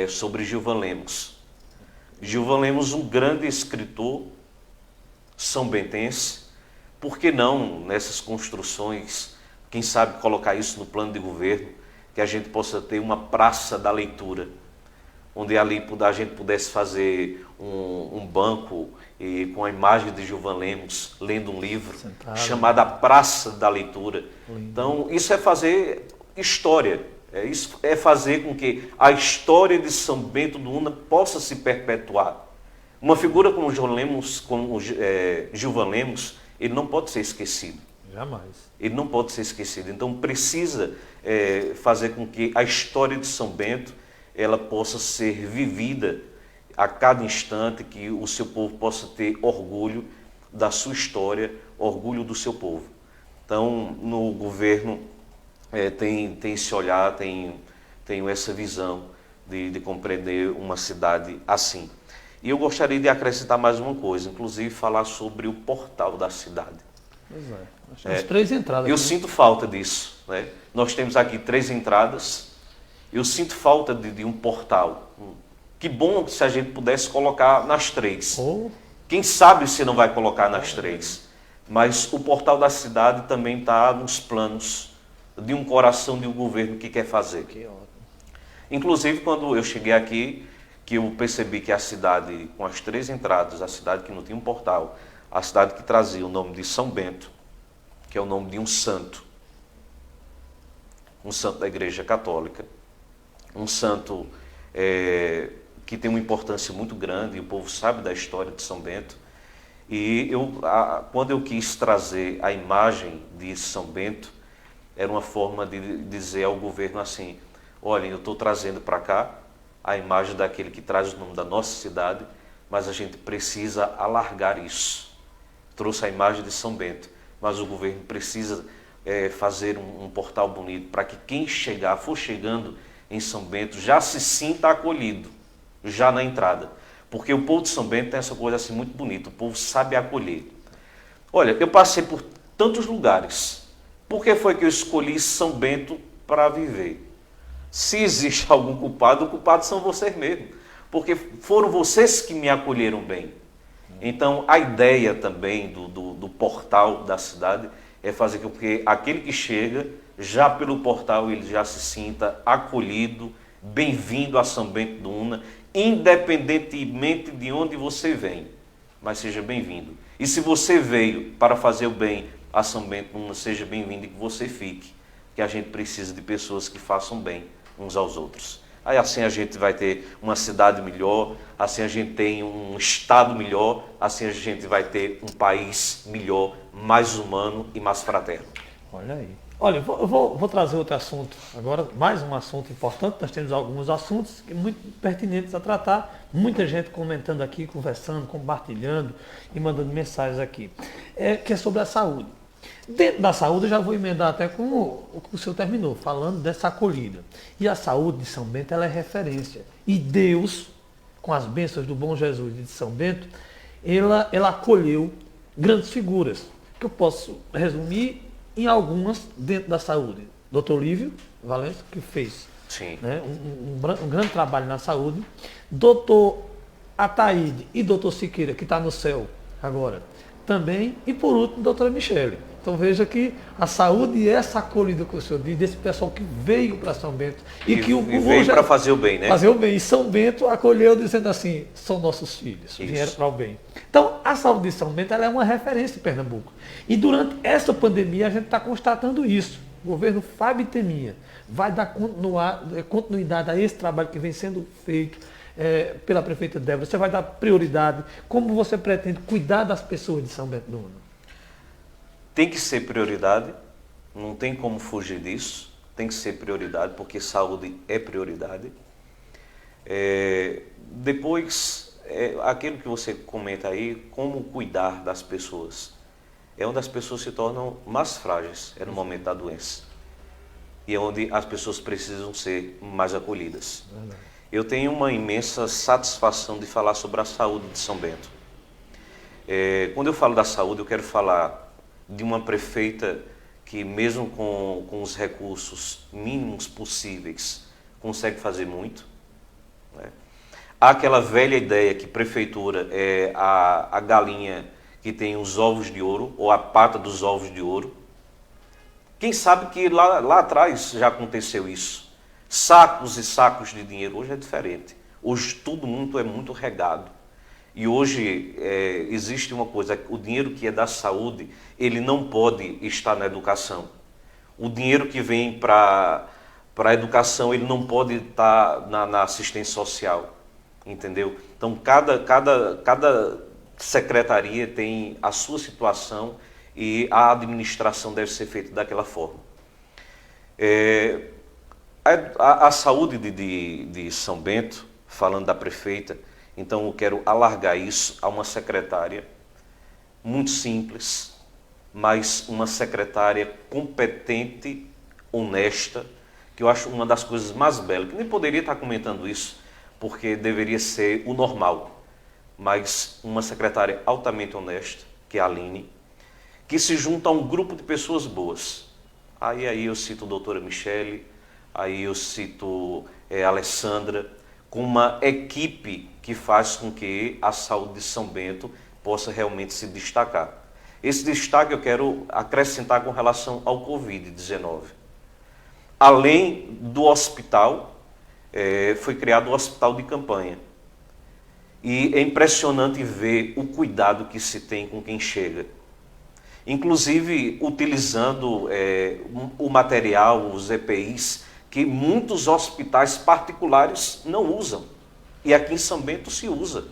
sobre Gilvan Lemos. Gilvan Lemos, um grande escritor são-bentense, por que não, nessas construções, quem sabe colocar isso no plano de governo, que a gente possa ter uma praça da leitura, onde ali a gente pudesse fazer um banco com a imagem de Gilvan Lemos, lendo um livro, chamado A Praça da Leitura. Lindo. Então, isso é fazer história, isso é fazer com que a história de São Bento do Una possa se perpetuar. Uma figura como Gilvan Lemos, ele não pode ser esquecido. Jamais. Ele não pode ser esquecido. Então, precisa fazer com que a história de São Bento ela possa ser vivida a cada instante, que o seu povo possa ter orgulho da sua história, orgulho do seu povo. Então, no governo tem esse olhar, tem essa visão de compreender uma cidade assim. E eu gostaria de acrescentar mais uma coisa, inclusive falar sobre o portal da cidade. Pois é. Nós temos 3 entradas. Eu sinto falta disso, né? Nós temos aqui 3 entradas. Eu sinto falta de um portal. Que bom se a gente pudesse colocar nas 3. Quem sabe se não vai colocar nas 3. Mas o portal da cidade também está nos planos de um coração de um governo que quer fazer. Que ótimo. Inclusive, quando eu cheguei aqui, que eu percebi que a cidade, com as 3 entradas, a cidade que não tinha um portal, a cidade que trazia o nome de São Bento, que é o nome de um santo da Igreja Católica, um santo que tem uma importância muito grande, e o povo sabe da história de São Bento. E quando eu quis trazer a imagem de São Bento, era uma forma de dizer ao governo assim, olhem, eu estou trazendo para cá a imagem daquele que traz o nome da nossa cidade, mas a gente precisa alargar isso. Trouxe a imagem de São Bento, mas o governo precisa fazer um portal bonito para que quem for chegando em São Bento já se sinta acolhido, já na entrada. Porque o povo de São Bento tem essa coisa assim muito bonita, o povo sabe acolher. Olha, eu passei por tantos lugares. Por que foi que eu escolhi São Bento para viver? Se existe algum culpado, o culpado são vocês mesmos. Porque foram vocês que me acolheram bem. Então, a ideia também do portal da cidade é fazer com que aquele que chega, já pelo portal, ele já se sinta acolhido, bem-vindo a São Bento do Una, independentemente de onde você vem, mas seja bem-vindo. E se você veio para fazer o bem a São Bento do Una, seja bem-vindo e que você fique, que a gente precisa de pessoas que façam bem uns aos outros. Aí assim a gente vai ter uma cidade melhor, assim a gente tem um estado melhor, assim a gente vai ter um país melhor, mais humano e mais fraterno. Olha aí. Olha, eu vou trazer outro assunto agora, mais um assunto importante. Nós temos alguns assuntos muito pertinentes a tratar, muita gente comentando aqui, conversando, compartilhando e mandando mensagens aqui, que é sobre a saúde. Dentro da saúde, eu já vou emendar até com o que o senhor terminou, falando dessa acolhida. E a saúde de São Bento, ela é referência. E Deus, com as bênçãos do bom Jesus de São Bento, ela acolheu grandes figuras, que eu posso resumir em algumas dentro da saúde. doutor Lívio Valença, que fez, Sim. né, um grande trabalho na saúde, doutor Ataíde e doutor Siqueira, que está no céu agora, também, e por último, doutora Michele. Então veja que a saúde e essa acolhida que o senhor diz, desse pessoal que veio para São Bento E veio para fazer o bem, né? Fazer o bem. E São Bento acolheu dizendo assim, são nossos filhos, Isso. vieram para o bem. Então, a saúde de São Bento ela é uma referência em Pernambuco. E durante essa pandemia a gente está constatando isso. O governo Fábio Teminha vai dar continuidade a esse trabalho que vem sendo feito pela prefeita Débora. Você vai dar prioridade. Como você pretende cuidar das pessoas de São Bento do Una? Tem que ser prioridade, não tem como fugir disso, tem que ser prioridade, porque saúde é prioridade. Depois, aquilo que você comenta aí, como cuidar das pessoas. É onde as pessoas se tornam mais frágeis, é no momento da doença. E é onde as pessoas precisam ser mais acolhidas. Eu tenho uma imensa satisfação de falar sobre a saúde de São Bento. Quando eu falo da saúde, eu quero falar de uma prefeita que, mesmo com os recursos mínimos possíveis, consegue fazer muito. Né? Há aquela velha ideia que prefeitura é a galinha que tem os ovos de ouro, ou a pata dos ovos de ouro. Quem sabe que lá atrás já aconteceu isso. Sacos e sacos de dinheiro. Hoje é diferente. Hoje tudo é muito regado. E hoje existe uma coisa, o dinheiro que é da saúde, ele não pode estar na educação. O dinheiro que vem para a educação, ele não pode estar na assistência social, entendeu? Então, cada secretaria tem a sua situação e a administração deve ser feita daquela forma. A saúde de São Bento, falando da prefeita, então eu quero alargar isso a uma secretária muito simples, mas uma secretária competente, honesta, que eu acho uma das coisas mais belas, que nem poderia estar comentando isso, porque deveria ser o normal, mas uma secretária altamente honesta, que é a Aline, que se junta a um grupo de pessoas boas. Aí eu cito a doutora Michele, aí eu cito a Alessandra, com uma equipe que faz com que a saúde de São Bento possa realmente se destacar. Esse destaque eu quero acrescentar com relação ao Covid-19. Além do hospital, foi criado o hospital de campanha. E é impressionante ver o cuidado que se tem com quem chega. Inclusive utilizando o material, os EPIs, que muitos hospitais particulares não usam. E aqui em São Bento se usa.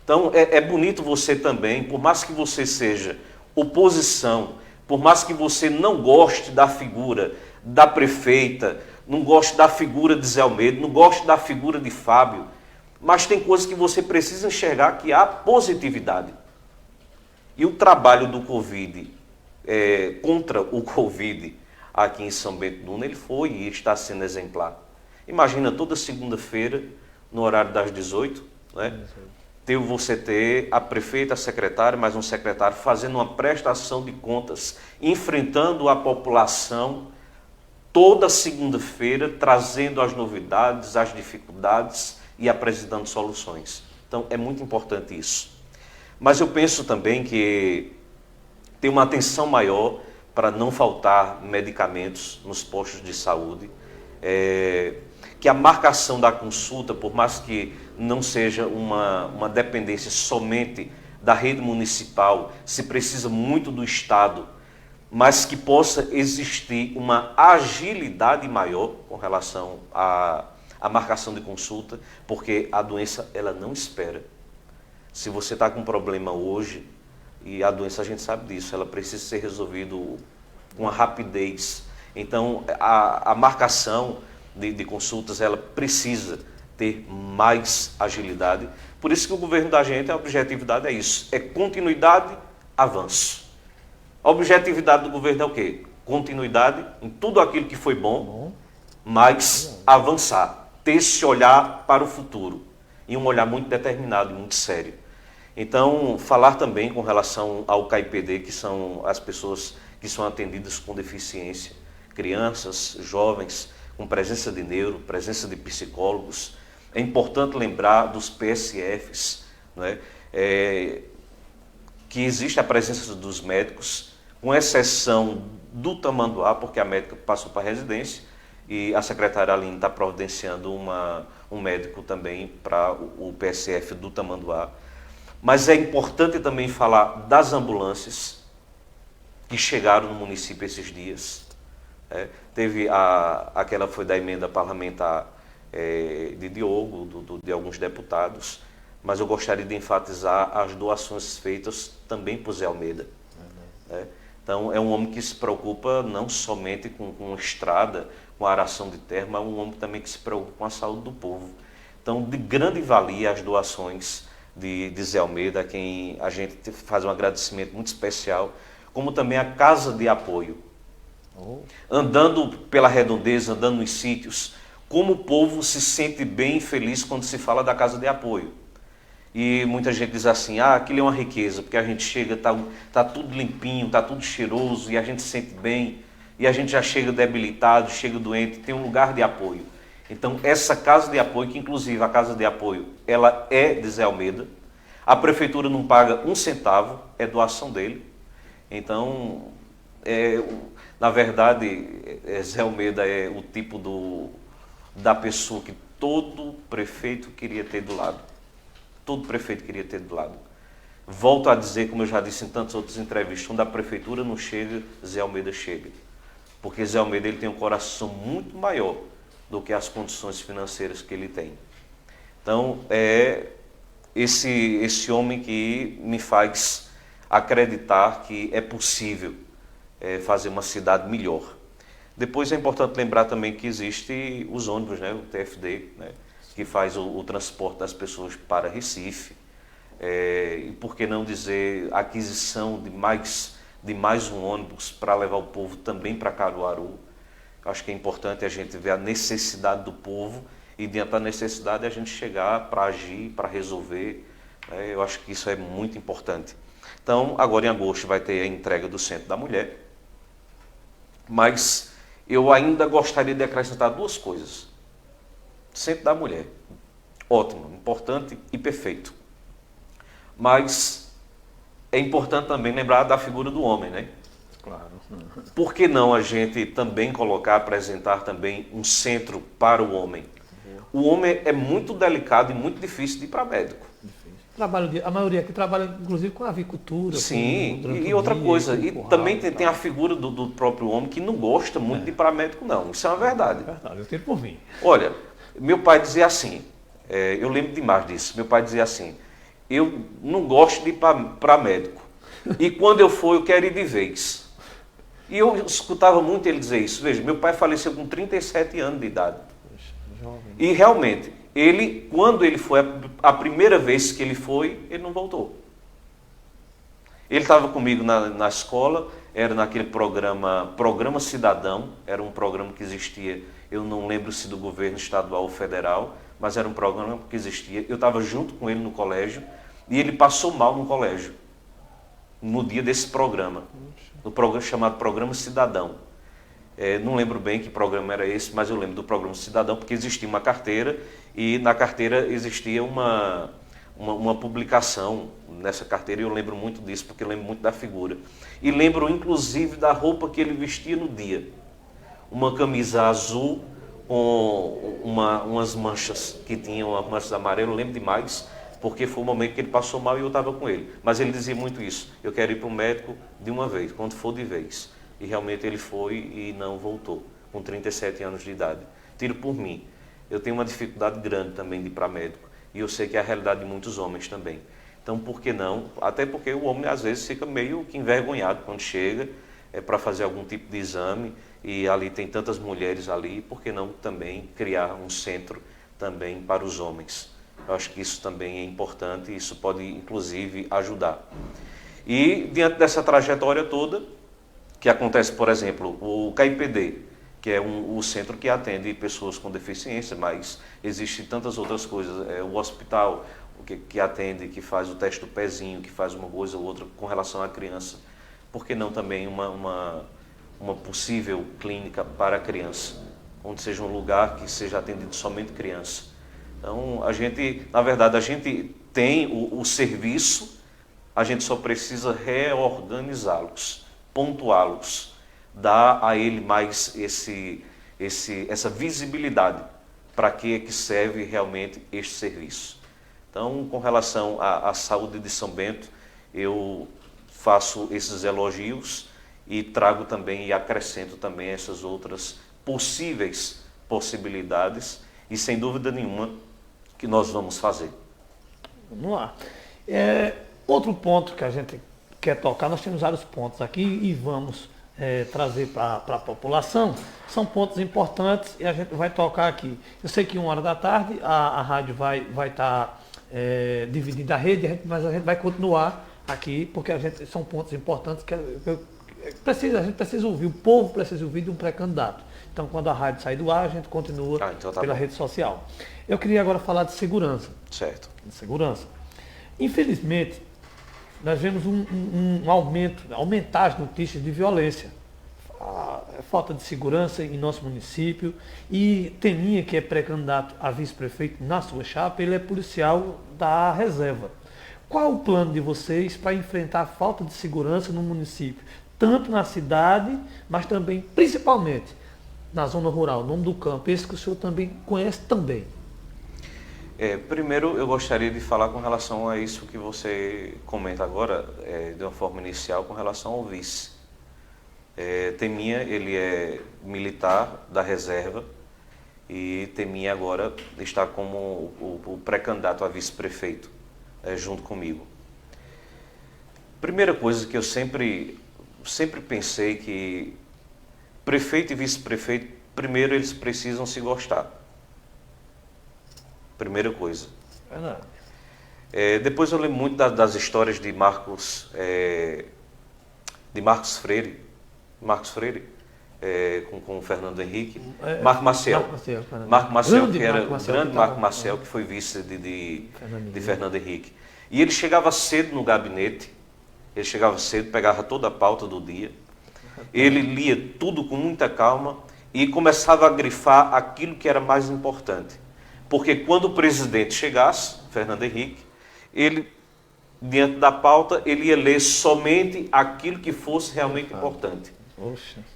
Então é bonito você também, por mais que você seja oposição, por mais que você não goste da figura da prefeita, não goste da figura de Zé Almeida, não goste da figura de Fábio, mas tem coisas que você precisa enxergar que há positividade. E o trabalho do Covid, contra o Covid, aqui em São Bento do Una, ele foi e está sendo exemplar. Imagina toda segunda-feira, no horário das 18, né? Você ter a prefeita, a secretária, mais um secretário, fazendo uma prestação de contas, enfrentando a população toda segunda-feira, trazendo as novidades, as dificuldades e apresentando soluções. Então, é muito importante isso. Mas eu penso também que tem uma atenção maior para não faltar medicamentos nos postos de saúde, que a marcação da consulta, por mais que não seja uma dependência somente da rede municipal, se precisa muito do Estado, mas que possa existir uma agilidade maior com relação à marcação de consulta, porque a doença ela não espera. Se você está com um problema hoje, e a doença a gente sabe disso, ela precisa ser resolvida com uma rapidez. Então a marcação de consultas ela precisa ter mais agilidade. Por isso que o governo da gente, a objetividade é isso, é continuidade, avanço. A objetividade do governo é o quê? Continuidade em tudo aquilo que foi bom, mas avançar, ter esse olhar para o futuro, e um olhar muito determinado e muito sério. Então, falar também com relação ao CAIPD, que são as pessoas que são atendidas com deficiência, crianças, jovens, com presença de neuro, presença de psicólogos. É importante lembrar dos PSFs, não é? Que existe a presença dos médicos, com exceção do Tamanduá, porque a médica passou para a residência, e a secretária Aline está providenciando um médico também para o PSF do Tamanduá. Mas é importante também falar das ambulâncias que chegaram no município esses dias. Teve aquela foi da emenda parlamentar de Diogo, de alguns deputados, mas eu gostaria de enfatizar as doações feitas também por Zé Almeida. Então, é um homem que se preocupa não somente com estrada, com a aração de terra, mas um homem também que se preocupa com a saúde do povo. Então, de grande valia as doações de Zé Almeida, a quem a gente faz um agradecimento muito especial, como também a Casa de Apoio. Andando pela redondeza, andando nos sítios, como o povo se sente bem e feliz quando se fala da Casa de Apoio. E muita gente diz assim, aquilo é uma riqueza, porque a gente chega, tá tudo limpinho, tá tudo cheiroso, e a gente se sente bem, e a gente já chega debilitado, chega doente, tem um lugar de apoio. Então, essa Casa de Apoio, que inclusive a Casa de Apoio, ela é de Zé Almeida, a prefeitura não paga um centavo, é doação dele. Então, na verdade, Zé Almeida é o tipo da pessoa que todo prefeito queria ter do lado. Todo prefeito queria ter do lado. Volto a dizer, como eu já disse em tantas outras entrevistas, quando a prefeitura não chega, Zé Almeida chega. Porque Zé Almeida ele tem um coração muito maior do que as condições financeiras que ele tem. Então, é esse homem que me faz acreditar que é possível fazer uma cidade melhor. Depois é importante lembrar também que existe os ônibus, né, o TFD, né, que faz o transporte das pessoas para Recife, e por que não dizer a aquisição de mais um ônibus para levar o povo também para Caruaru. Acho que é importante a gente ver a necessidade do povo e diante da necessidade a gente chegar para agir, para resolver. Eu acho que isso é muito importante. Então, agora em agosto vai ter a entrega do Centro da Mulher, mas eu ainda gostaria de acrescentar duas coisas. Centro da Mulher, ótimo, importante e perfeito. Mas é importante também lembrar da figura do homem, né? Claro. Por que não a gente também apresentar também um centro para o homem? O homem é muito delicado e muito difícil de ir para médico. A maioria que trabalha, inclusive, com avicultura. Sim, e outra coisa, e também tem a figura do próprio homem que não gosta muito de ir para médico, não. Isso é uma verdade. É verdade, eu tenho por mim. Olha, meu pai dizia assim, eu lembro demais disso, meu pai dizia assim, eu não gosto de ir para médico, e quando eu for, eu quero ir de vez. E eu escutava muito ele dizer isso. Veja, meu pai faleceu com 37 anos de idade. Jovem. E realmente, quando ele foi, a primeira vez que ele foi, ele não voltou. Ele estava comigo na escola, era naquele Programa Cidadão, era um programa que existia, eu não lembro se do governo estadual ou federal, mas era um programa que existia. Eu estava junto com ele no colégio e ele passou mal no colégio, no dia desse programa, no programa chamado Programa Cidadão. Não lembro bem que programa era esse, mas eu lembro do Programa Cidadão, porque existia uma carteira e na carteira existia uma publicação nessa carteira, e eu lembro muito disso, porque eu lembro muito da figura. E lembro inclusive da roupa que ele vestia no dia. Uma camisa azul com umas manchas que tinham as manchas amarelas, eu lembro demais, porque foi o momento que ele passou mal e eu estava com ele. Mas ele dizia muito isso, eu quero ir para o médico de uma vez, quando for de vez. E realmente ele foi e não voltou, com 37 anos de idade. Tiro por mim, eu tenho uma dificuldade grande também de ir para médico, e eu sei que é a realidade de muitos homens também. Então, por que não? Até porque o homem às vezes fica meio que envergonhado quando chega para fazer algum tipo de exame, e ali tem tantas mulheres ali, por que não também criar um centro também para os homens? Eu acho que isso também é importante, e isso pode inclusive ajudar. E diante dessa trajetória toda, que acontece, por exemplo, o KIPD, que é o centro que atende pessoas com deficiência, mas existem tantas outras coisas, o hospital que atende, que faz o teste do pezinho, que faz uma coisa ou outra com relação à criança. Por que não também uma possível clínica para criança, onde seja um lugar que seja atendido somente criança. Então, na verdade, a gente tem o serviço, a gente só precisa reorganizá-los, pontuá-los, dar a ele mais essa visibilidade para que serve realmente este serviço. Então, com relação à saúde de São Bento, eu faço esses elogios e trago também e acrescento também essas outras possíveis possibilidades e, sem dúvida nenhuma, que nós vamos fazer. Vamos lá. Outro ponto que a gente quer tocar, nós temos vários pontos aqui e vamos trazer para a população, são pontos importantes e a gente vai tocar aqui. Eu sei que 1h da tarde a rádio vai estar dividindo a rede, mas a gente vai continuar aqui, porque são pontos importantes que a gente precisa ouvir, o povo precisa ouvir de um pré-candidato. Então, quando a rádio sair do ar, a gente continua então tá pela bom. rede social. Eu queria agora falar de segurança. Certo. De segurança. Infelizmente, nós vemos aumentar as notícias de violência. A falta de segurança em nosso município. E Teninha, que é pré-candidato a vice-prefeito na sua chapa, ele é policial da reserva. Qual o plano de vocês para enfrentar a falta de segurança no município? Tanto na cidade, mas também, principalmente, na zona rural, nome do campo, esse que o senhor também conhece também. Primeiro, eu gostaria de falar com relação a isso que você comenta agora, de uma forma inicial, com relação ao vice. Teminha, ele é militar da reserva e Teminha agora está como o pré-candidato a vice-prefeito, junto comigo. Primeira coisa que eu sempre pensei que prefeito e vice-prefeito, primeiro eles precisam se gostar. Primeira coisa. Verdade. Depois eu lembro muito das histórias de Marcos Freire, com o Fernando Henrique, Marco Maciel, que era o grande Marco Maciel, que foi vice de Fernando Henrique. E ele chegava cedo no gabinete, pegava toda a pauta do dia, ele lia tudo com muita calma e começava a grifar aquilo que era mais importante. Porque quando o presidente chegasse, Fernando Henrique, ele, diante da pauta, ele ia ler somente aquilo que fosse realmente importante.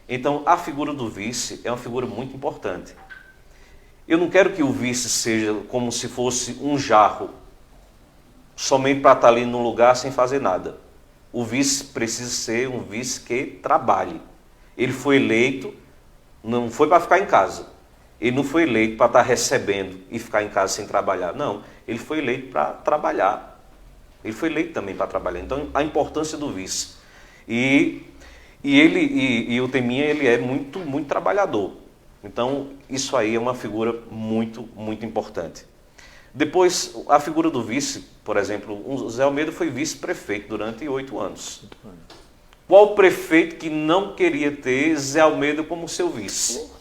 Então, a figura do vice é uma figura muito importante. Eu não quero que o vice seja como se fosse um jarro, somente para estar ali num lugar sem fazer nada. O vice precisa ser um vice que trabalhe. Ele foi eleito, não foi para ficar em casa. Ele não foi eleito para estar recebendo e ficar em casa sem trabalhar. Não, ele foi eleito para trabalhar. Ele foi eleito também para trabalhar. Então, a importância do vice. E o Teminha, ele é muito, muito trabalhador. Então, isso aí é uma figura muito, muito importante. Depois, a figura do vice, por exemplo, o Zé Almeida foi vice-prefeito durante 8 anos. Qual prefeito que não queria ter Zé Almeida como seu vice?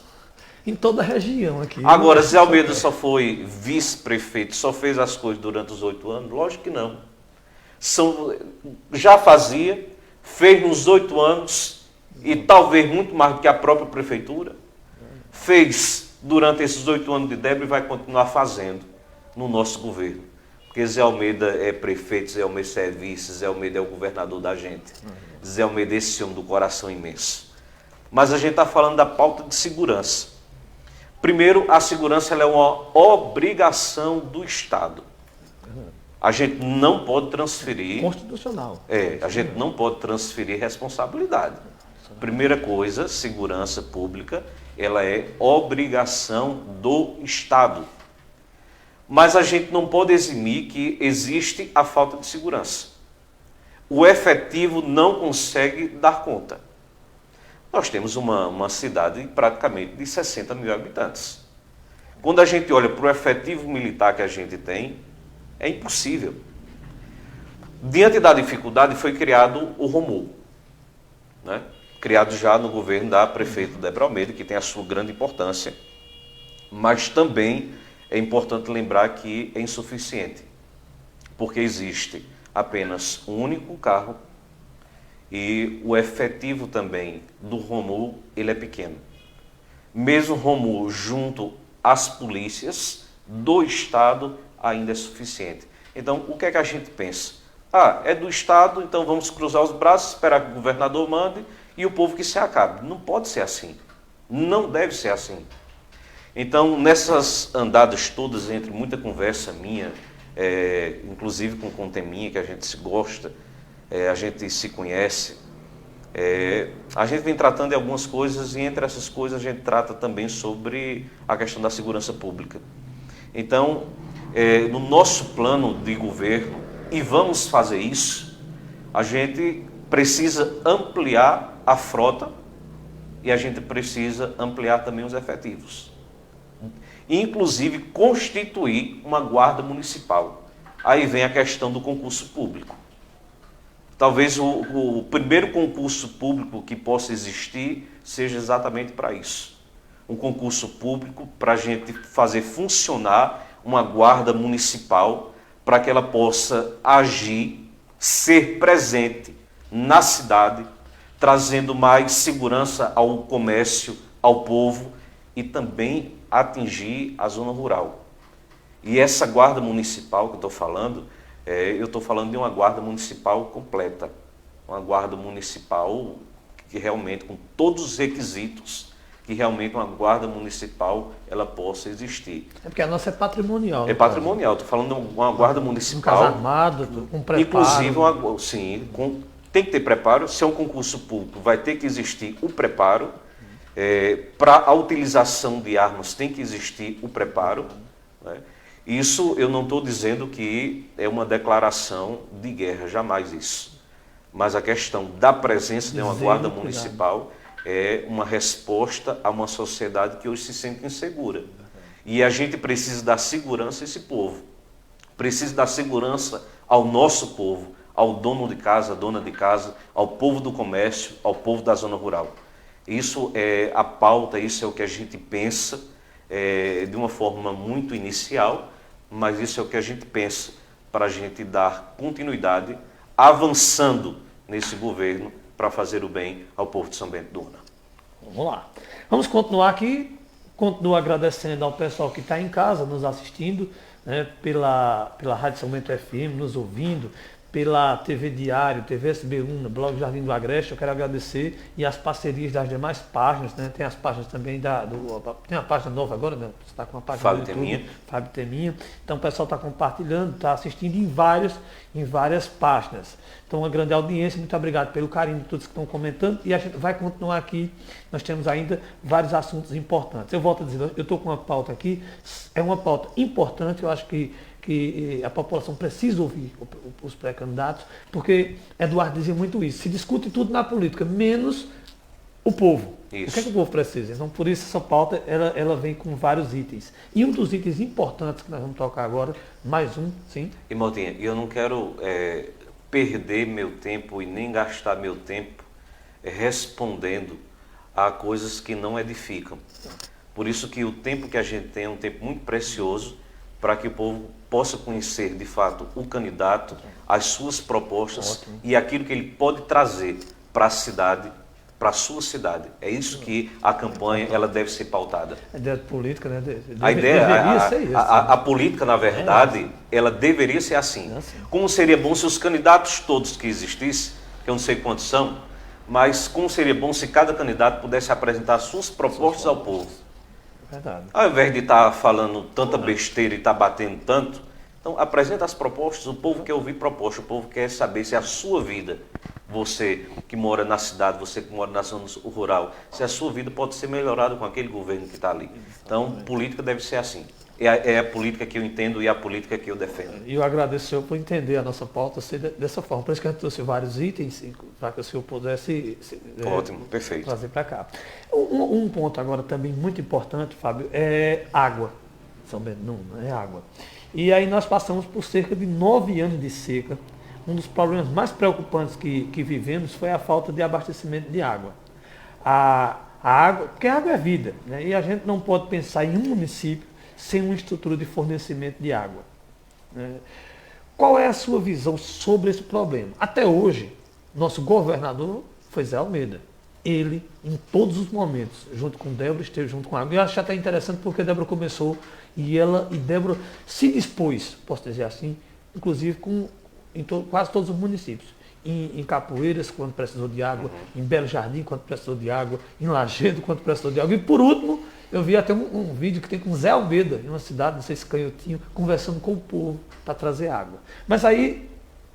Em toda a região aqui. Agora, Zé Almeida só foi vice-prefeito, só fez as coisas durante os 8 anos? Lógico que não. Já fazia, fez nos 8 anos, e talvez muito mais do que a própria prefeitura, fez durante esses 8 anos de Débora e vai continuar fazendo no nosso governo. Porque Zé Almeida é prefeito, Zé Almeida é vice, Zé Almeida é o governador da gente. Zé Almeida é esse homem do coração imenso. Mas a gente está falando da pauta de segurança. Primeiro, a segurança ela é uma obrigação do Estado. A gente não pode transferir... Constitucional. A gente não pode transferir responsabilidade. Primeira coisa, segurança pública, ela é obrigação do Estado. Mas a gente não pode eximir que existe a falta de segurança. O efetivo não consegue dar conta. Nós temos uma cidade praticamente de 60 mil habitantes. Quando a gente olha para o efetivo militar que a gente tem, é impossível. Diante da dificuldade foi criado o ROMU, né? Criado já no governo da prefeita Débora Almeida, que tem a sua grande importância, mas também é importante lembrar que é insuficiente, porque existe apenas um único carro E o efetivo também do Romu, ele é pequeno. Mesmo Romu junto às polícias do Estado ainda é suficiente. Então, o que é que a gente pensa? Ah, é do Estado, então vamos cruzar os braços, esperar que o governador mande e o povo que se acabe. Não pode ser assim. Não deve ser assim. Então, nessas andadas todas, entre muita conversa minha, inclusive com Teminha, que a gente se gosta, a gente se conhece, a gente vem tratando de algumas coisas e entre essas coisas a gente trata também sobre a questão da segurança pública. Então, no nosso plano de governo, e vamos fazer isso, a gente precisa ampliar a frota e a gente precisa ampliar também os efetivos. Inclusive constituir uma guarda municipal. Aí vem a questão do concurso público. Talvez o primeiro concurso público que possa existir seja exatamente para isso. Um concurso público para a gente fazer funcionar uma guarda municipal para que ela possa agir, ser presente na cidade, trazendo mais segurança ao comércio, ao povo e também atingir a zona rural. E essa guarda municipal que eu estou falando de uma guarda municipal completa, uma guarda municipal que realmente, com todos os requisitos, que realmente uma guarda municipal ela possa existir. É porque a nossa é patrimonial. É patrimonial, estou falando de uma guarda municipal. Um caso armado, com preparo. Inclusive, sim, tem que ter preparo. Se é um concurso público, vai ter que existir o preparo. Para a utilização de armas tem que existir o preparo. Né? Isso eu não estou dizendo que é uma declaração de guerra, jamais isso. Mas a questão da presença de uma guarda municipal é uma resposta a uma sociedade que hoje se sente insegura. E a gente precisa dar segurança a esse povo. Precisa dar segurança ao nosso povo, ao dono de casa, à dona de casa, ao povo do comércio, ao povo da zona rural. Isso é a pauta, isso é o que a gente pensa de uma forma muito inicial, mas isso é o que a gente pensa para a gente dar continuidade, avançando nesse governo para fazer o bem ao povo de São Bento do Una. Vamos lá. Vamos continuar aqui, continuo agradecendo ao pessoal que está em casa nos assistindo, né, pela Rádio São Bento FM, nos ouvindo, pela TV Diário, TV SB1, Blog Jardim do Agreste. Eu quero agradecer e as parcerias das demais páginas, né? Tem as páginas também tem uma página nova agora, né? Você está com uma página Fábio do YouTube, Teminha. Fábio Teminha. Então o pessoal está compartilhando, está assistindo em várias páginas. Então uma grande audiência, muito obrigado pelo carinho de todos que estão comentando e a gente vai continuar aqui. Nós temos ainda vários assuntos importantes. Eu volto a dizer, eu estou com uma pauta aqui, é uma pauta importante, eu acho que a população precisa ouvir os pré-candidatos, porque Eduardo dizia muito isso, se discute tudo na política, menos o povo. Isso. O que é que o povo precisa? Então, por isso, essa pauta ela vem com vários itens. E um dos itens importantes que nós vamos tocar agora, mais um, sim. E Maltinha, eu não quero perder meu tempo e nem gastar meu tempo respondendo a coisas que não edificam. Por isso que o tempo que a gente tem é um tempo muito precioso, para que o povo possa conhecer, de fato, o candidato, as suas propostas. Ótimo. E aquilo que ele pode trazer para a cidade, para a sua cidade. É isso que a campanha ela deve ser pautada. A ideia política, né? Deveria ser isso. A política, na verdade, ela deveria ser assim. Como seria bom se os candidatos todos que existissem, que eu não sei quantos são, mas como seria bom se cada candidato pudesse apresentar suas propostas ao povo. Verdade. Ao invés de estar falando tanta besteira e estar batendo tanto, então apresenta as propostas, o povo quer ouvir propostas, o povo quer saber se a sua vida, você que mora na cidade, você que mora na zona rural, se a sua vida pode ser melhorada com aquele governo que está ali. Então, política deve ser assim. É a política que eu entendo e a política que eu defendo. E eu agradeço ao senhor por entender a nossa pauta ser dessa forma. Por isso que a gente trouxe vários itens para que o senhor pudesse ótimo, perfeito. Trazer para cá. Um ponto agora também muito importante, Fábio, é água. São Bento não é água. E aí nós passamos por cerca de 9 anos de seca. Um dos problemas mais preocupantes que vivemos foi a falta de abastecimento de água. A água, porque a água é vida, né? E a gente não pode pensar em um município sem uma estrutura de fornecimento de água. Qual é a sua visão sobre esse problema? Até hoje, Nosso governador foi Zé Almeida. Ele, em todos os momentos, junto com Débora, esteve junto com a água. Eu acho até interessante porque Débora começou e Débora se dispôs, posso dizer assim, inclusive quase todos os municípios. Em Capoeiras, quando precisou de água, em Belo Jardim, quando precisou de água, em Lajedo, quando precisou de água. E por último, eu vi até um vídeo que tem com Zé Almeida, em uma cidade, não sei se Canhotinho, conversando com o povo para trazer água. Mas aí,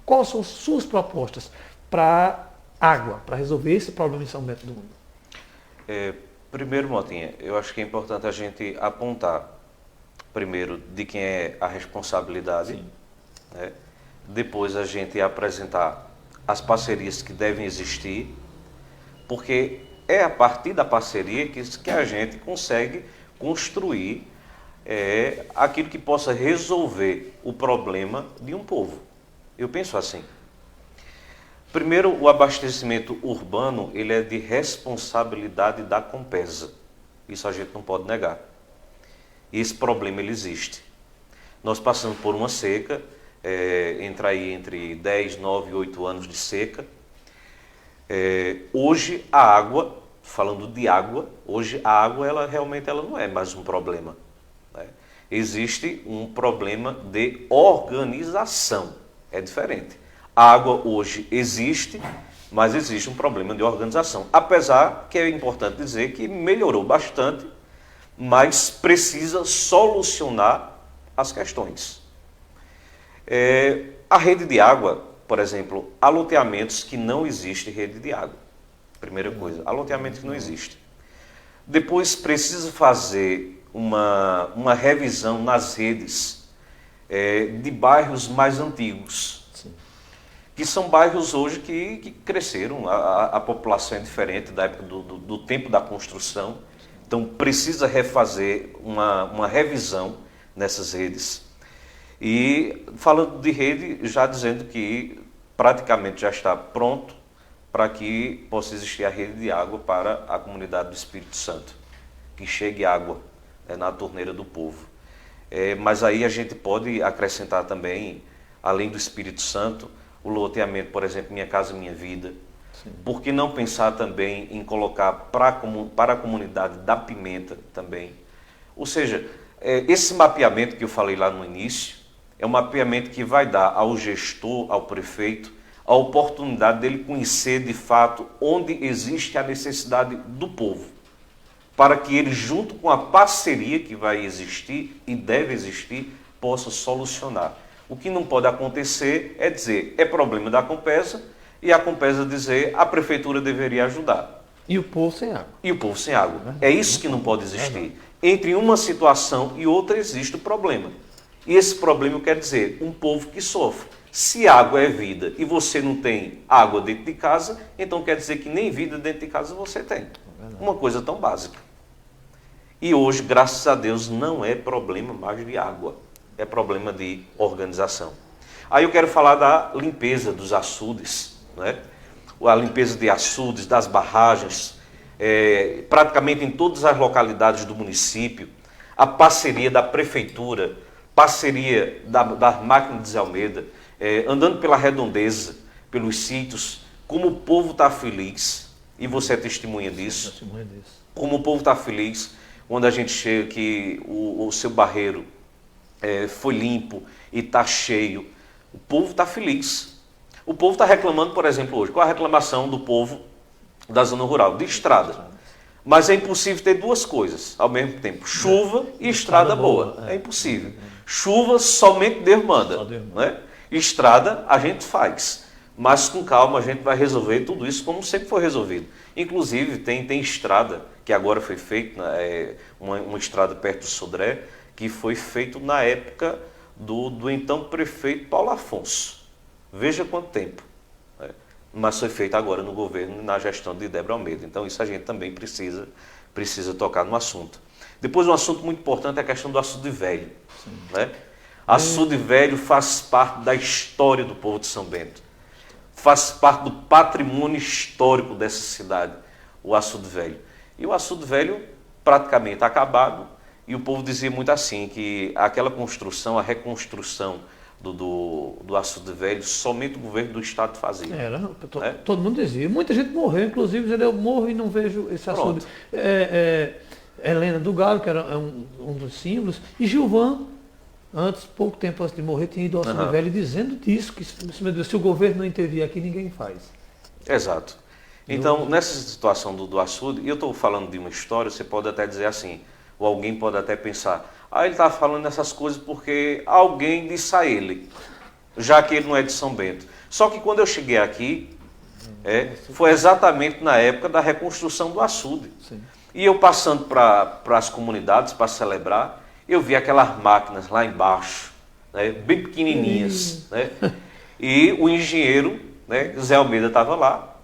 quais são suas propostas para água, para resolver esse problema em São Bento do Una? Primeiro, Motinha, eu acho que é importante a gente apontar, primeiro, de quem é a responsabilidade, né? Depois a gente apresentar as parcerias que devem existir, porque é a partir da parceria que a gente consegue construir aquilo que possa resolver o problema de um povo. Eu penso assim. Primeiro, o abastecimento urbano, ele é de responsabilidade da Compesa. Isso a gente não pode negar. E esse problema, ele existe. Nós passamos por uma seca, entre 10, 9 e 8 anos de seca. Hoje, a água, falando de água, hoje a água, realmente ela não é mais um problema, né? Existe um problema de organização, é diferente. A água hoje existe, mas existe um problema de organização. Apesar que é importante dizer que melhorou bastante, mas precisa solucionar as questões. A rede de água, por exemplo, há loteamentos que não existe rede de água. Primeira coisa, há loteamentos que não existe. Depois precisa fazer uma revisão nas redes de bairros mais antigos. Que são bairros hoje que cresceram, a população é diferente da época do tempo da construção, então precisa refazer uma revisão nessas redes. E falando de rede, já dizendo que praticamente já está pronto para que possa existir a rede de água para a comunidade do Espírito Santo, que chegue água na torneira do povo. Mas aí a gente pode acrescentar também, além do Espírito Santo, o loteamento, por exemplo, Minha Casa Minha Vida. Sim. Por que não pensar também em colocar para a comunidade da Pimenta também? Ou seja, esse mapeamento que eu falei lá no início, é um mapeamento que vai dar ao gestor, ao prefeito, a oportunidade dele conhecer de fato onde existe a necessidade do povo, para que ele, junto com a parceria que vai existir e deve existir, possa solucionar. O que não pode acontecer é dizer, é problema da Compesa, e a Compesa dizer, a prefeitura deveria ajudar. E o povo sem água. E o povo sem água. É isso que não pode existir. Entre uma situação e outra existe o problema. E esse problema quer dizer, um povo que sofre. Se água é vida e você não tem água dentro de casa, então quer dizer que nem vida dentro de casa você tem. Uma coisa tão básica. E hoje, graças a Deus, não é problema mais de água. É problema de organização. Aí eu quero falar da limpeza dos açudes, né? A limpeza de açudes, das barragens, praticamente em todas as localidades do município, a parceria da prefeitura, parceria da máquina de Zé Almeida, andando pela redondeza, pelos sítios, como o povo está feliz, e você é testemunha disso, como o povo está feliz, quando a gente chega que o seu barreiro foi limpo e está cheio, o povo está feliz. O povo está reclamando, por exemplo, hoje, qual a reclamação do povo da zona rural? De estrada. Mas é impossível ter duas coisas ao mesmo tempo, chuva e estrada boa. É impossível. Chuva somente Deus manda, né? Estrada a gente faz, mas com calma a gente vai resolver tudo isso como sempre foi resolvido. Inclusive tem estrada que agora foi feita, uma estrada perto do Sodré, que foi feito na época do então prefeito Paulo Afonso. Veja quanto tempo. Mas foi feito agora no governo, na gestão de Débora Almeida. Então isso a gente também precisa tocar no assunto. Depois um assunto muito importante é a questão do açude velho. Né? Açude velho faz parte da história do povo de São Bento. Faz parte do patrimônio histórico dessa cidade, o açude velho. E o açude velho praticamente acabado. E o povo dizia muito assim, que aquela construção, a reconstrução do açude velho, somente o governo do estado fazia. Todo mundo dizia. Muita gente morreu, inclusive eu morro e não vejo esse açude. Helena do Galo, que era um dos símbolos, e Gilvan, pouco tempo antes de morrer, tinha ido ao açude velho dizendo disso, que meu Deus, se o governo não intervir aqui, ninguém faz. Exato. Então, nessa situação do açude, e eu estou falando de uma história, você pode até dizer assim, ou alguém pode até pensar, ele está falando essas coisas porque alguém disse a ele, já que ele não é de São Bento. Só que quando eu cheguei aqui, foi exatamente na época da reconstrução do açude. Sim. E eu passando para as comunidades para celebrar, eu vi aquelas máquinas lá embaixo, né, bem pequenininhas. Né, e o engenheiro, né, Zé Almeida, estava lá,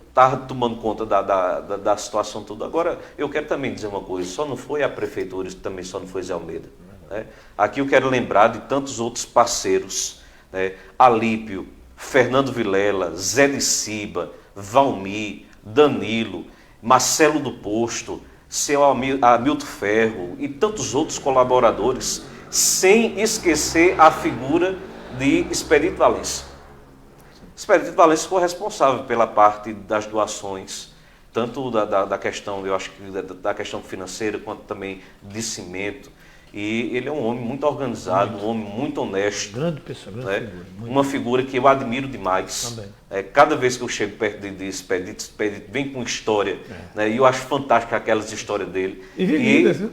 estava tomando conta da situação toda. Agora, eu quero também dizer uma coisa, só não foi a prefeitura, também só não foi Zé Almeida. Né. Aqui eu quero lembrar de tantos outros parceiros, né, Alípio, Fernando Vilela, Zé de Ciba, Valmir, Danilo, Marcelo do Posto, seu Hamilton Ferro e tantos outros colaboradores, sem esquecer a figura de Expedito Valença. Expedito Valença ficou responsável pela parte das doações, tanto da questão, eu acho que da questão financeira, quanto também de cimento. E ele é um homem muito organizado, um homem muito honesto. Grande pessoa, grande figura. Uma figura que eu admiro demais. Também. Cada vez que eu chego perto de Expedito vem com história. Né? E eu acho fantástica aquelas histórias dele. E vividas, viu?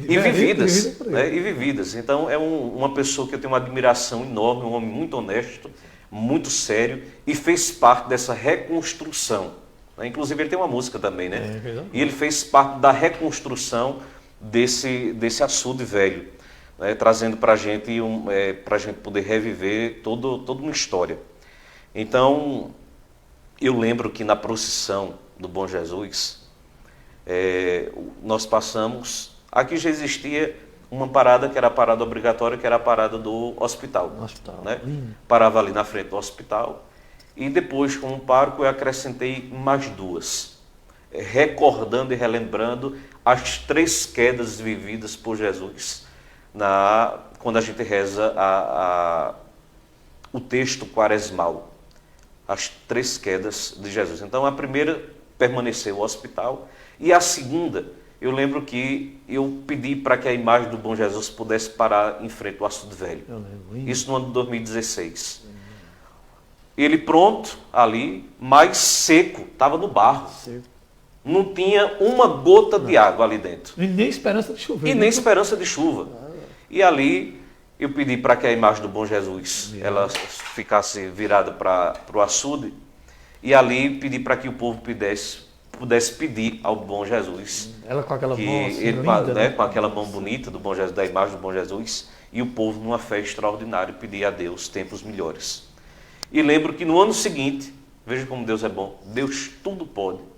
E vividas. Então é uma pessoa que eu tenho uma admiração enorme, um homem muito honesto, muito sério, e fez parte dessa reconstrução. Né? Inclusive ele tem uma música também, né? E ele fez parte da reconstrução desse açude velho, né, trazendo para a gente poder reviver toda uma história. Então, eu lembro que na procissão do Bom Jesus, nós passamos, aqui já existia uma parada que era a parada obrigatória, que era a parada do hospital. Né? Parava ali na frente do hospital, e depois, como pároco, eu acrescentei mais duas, recordando e relembrando as 3 quedas vividas por Jesus quando a gente reza o texto quaresmal, as 3 quedas de Jesus. Então a primeira permaneceu o hospital, e a segunda, eu lembro que eu pedi para que a imagem do Bom Jesus pudesse parar em frente ao açude velho. Isso no ano de 2016. Ele pronto ali, mais seco, estava no barro. Não tinha uma gota de água ali dentro. E nem esperança de chover. E ali eu pedi para que a imagem do Bom Jesus ela ficasse virada para o açude. E ali pedi para que o povo pudesse pedir ao Bom Jesus. Ela com aquela mão assim, linda, né? Com aquela mão bonita do Bom Jesus, da imagem do Bom Jesus. E o povo, numa fé extraordinária, pedir a Deus tempos melhores. E lembro que no ano seguinte, veja como Deus é bom, Deus tudo pode.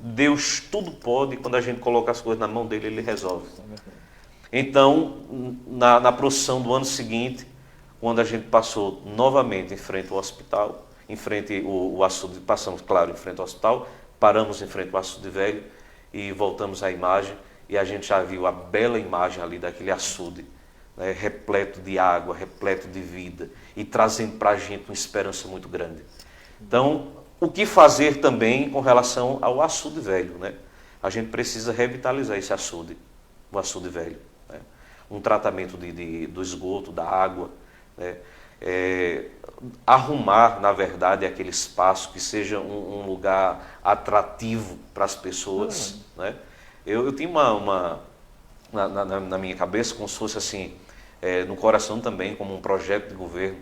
Deus tudo pode, e quando a gente coloca as coisas na mão dele, ele resolve. Então, na procissão do ano seguinte, quando a gente passou novamente em frente ao hospital, em frente ao açude, passamos, claro, em frente ao hospital, paramos em frente ao açude velho e voltamos à imagem, e a gente já viu a bela imagem ali daquele açude, né, repleto de água, repleto de vida, e trazendo para a gente uma esperança muito grande. Então, o que fazer também com relação ao açude velho, né? A gente precisa revitalizar esse açude, o açude velho. Né? Um tratamento do esgoto, da água, né? Arrumar, na verdade, aquele espaço que seja um lugar atrativo para as pessoas. Né? Eu tinha na minha cabeça, como se fosse assim, no coração também, como um projeto de governo,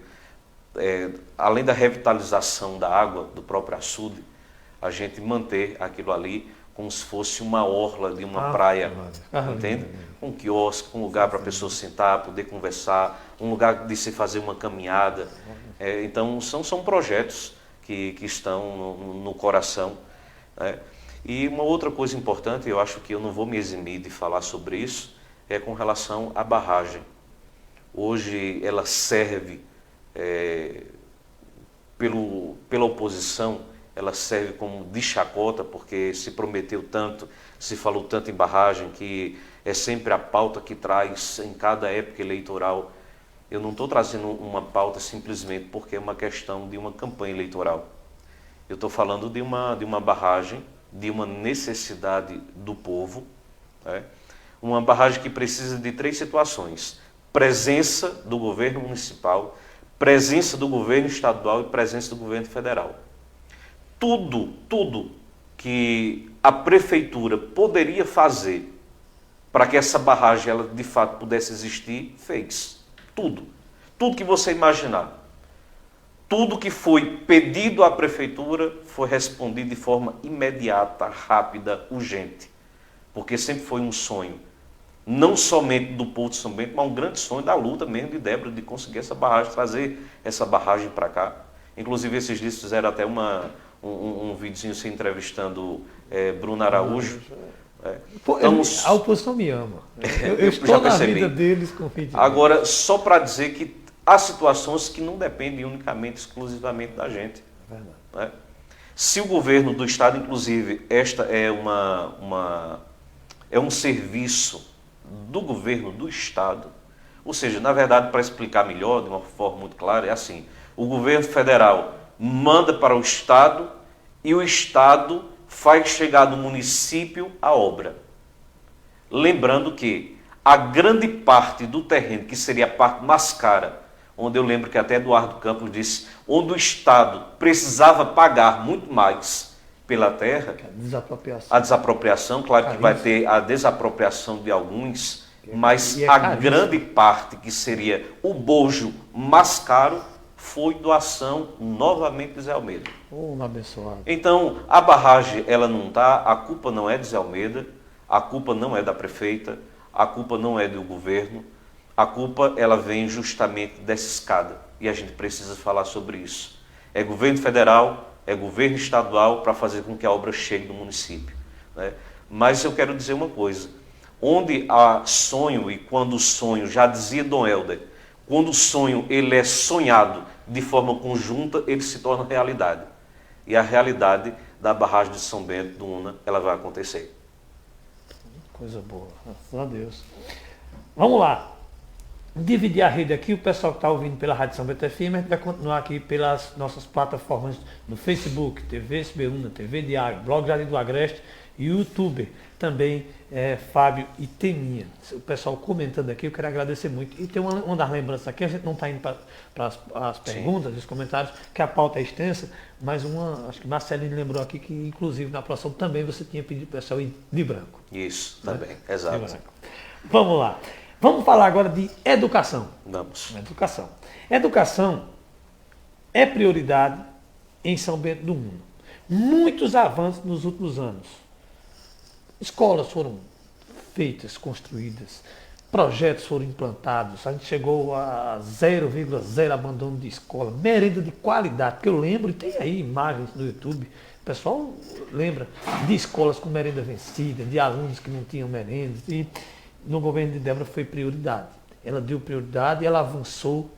além da revitalização da água do próprio açude, a gente manter aquilo ali como se fosse uma orla de uma praia, entende? Um quiosque, um lugar para a pessoa sentar, poder conversar, um lugar de se fazer uma caminhada. Então, são projetos que estão no coração. Né? E uma outra coisa importante, eu acho que eu não vou me eximir de falar sobre isso, é com relação à barragem. Hoje ela serve pela oposição, ela serve como de chacota, porque se prometeu tanto, se falou tanto em barragem, que é sempre a pauta que traz em cada época eleitoral. Eu não estou trazendo uma pauta simplesmente porque é uma questão de uma campanha eleitoral. Eu estou falando de uma barragem, de uma necessidade do povo, né? Uma barragem que precisa de 3 situações: presença do governo municipal, presença do governo estadual e presença do governo federal. Tudo que a prefeitura poderia fazer para que essa barragem ela, de fato pudesse existir, fez. Tudo que você imaginar. Tudo que foi pedido à prefeitura foi respondido de forma imediata, rápida, urgente. Porque sempre foi um sonho, não somente do povo de São Bento, mas um grande sonho da luta mesmo de Débora, de conseguir essa barragem, trazer essa barragem para cá. Inclusive, esses dias fizeram até um videozinho se entrevistando Bruno Araújo. Então, a oposição me ama. Eu estou na vida deles com vídeo. Agora, só para dizer que há situações que não dependem unicamente, exclusivamente da gente. Né? Se o governo do Estado, inclusive, esta é um serviço do governo do Estado, ou seja, na verdade, para explicar melhor, de uma forma muito clara, é assim: o governo federal manda para o Estado e o Estado faz chegar no município a obra. Lembrando que a grande parte do terreno, que seria a parte mais cara, onde eu lembro que até Eduardo Campos disse, onde o Estado precisava pagar muito mais pela terra, a desapropriação, claro que vai ter a desapropriação de alguns, mas a grande parte, que seria o bojo mais caro, foi doação novamente de Zé Almeida. Abençoado. Então, a barragem, ela não está, a culpa não é de Zé Almeida, a culpa não é da prefeita, a culpa não é do governo, a culpa, ela vem justamente dessa escada. E a gente precisa falar sobre isso. É governo federal, é governo estadual para fazer com que a obra chegue no município. Né? Mas eu quero dizer uma coisa: onde há sonho, e quando o sonho, já dizia Dom Helder, quando o sonho ele é sonhado de forma conjunta, ele se torna realidade. E a realidade da barragem de São Bento do Una, ela vai acontecer. Coisa boa, graças a Deus. Vamos lá. Dividir a rede aqui, o pessoal que está ouvindo pela Rádio São Bento FM, a gente vai continuar aqui pelas nossas plataformas no Facebook, TV SBUNA, TV Diário, Blog Jardim do Agreste e YouTube. Também Fábio e Teninha. O pessoal comentando aqui, eu quero agradecer muito. E tem uma das lembranças aqui, a gente não está indo para as perguntas, os comentários, que a pauta é extensa, mas acho que Marcelinho lembrou aqui que, inclusive, na próxima também você tinha pedido para o pessoal ir de branco. Isso, também, exato. Vamos lá. Vamos falar agora de educação. Vamos. Educação é prioridade em São Bento do Una. Muitos avanços nos últimos anos. Escolas foram feitas, construídas, projetos foram implantados, a gente chegou a 0,0 abandono de escola, merenda de qualidade, porque eu lembro, e tem aí imagens no YouTube, o pessoal lembra de escolas com merenda vencida, de alunos que não tinham merenda, e no governo de Débora foi prioridade. Ela deu prioridade e ela avançou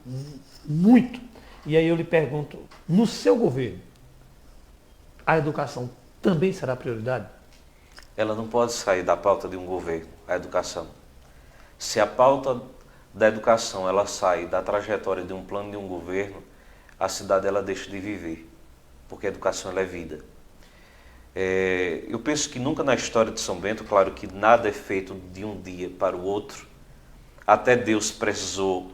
muito. E aí eu lhe pergunto, no seu governo, a educação também será prioridade? Ela não pode sair da pauta de um governo, a educação. Se a pauta da educação ela sai da trajetória de um plano de um governo, a cidade ela deixa de viver, porque a educação ela é vida. Eu penso que nunca na história de São Bento, claro que nada é feito de um dia para o outro, até Deus precisou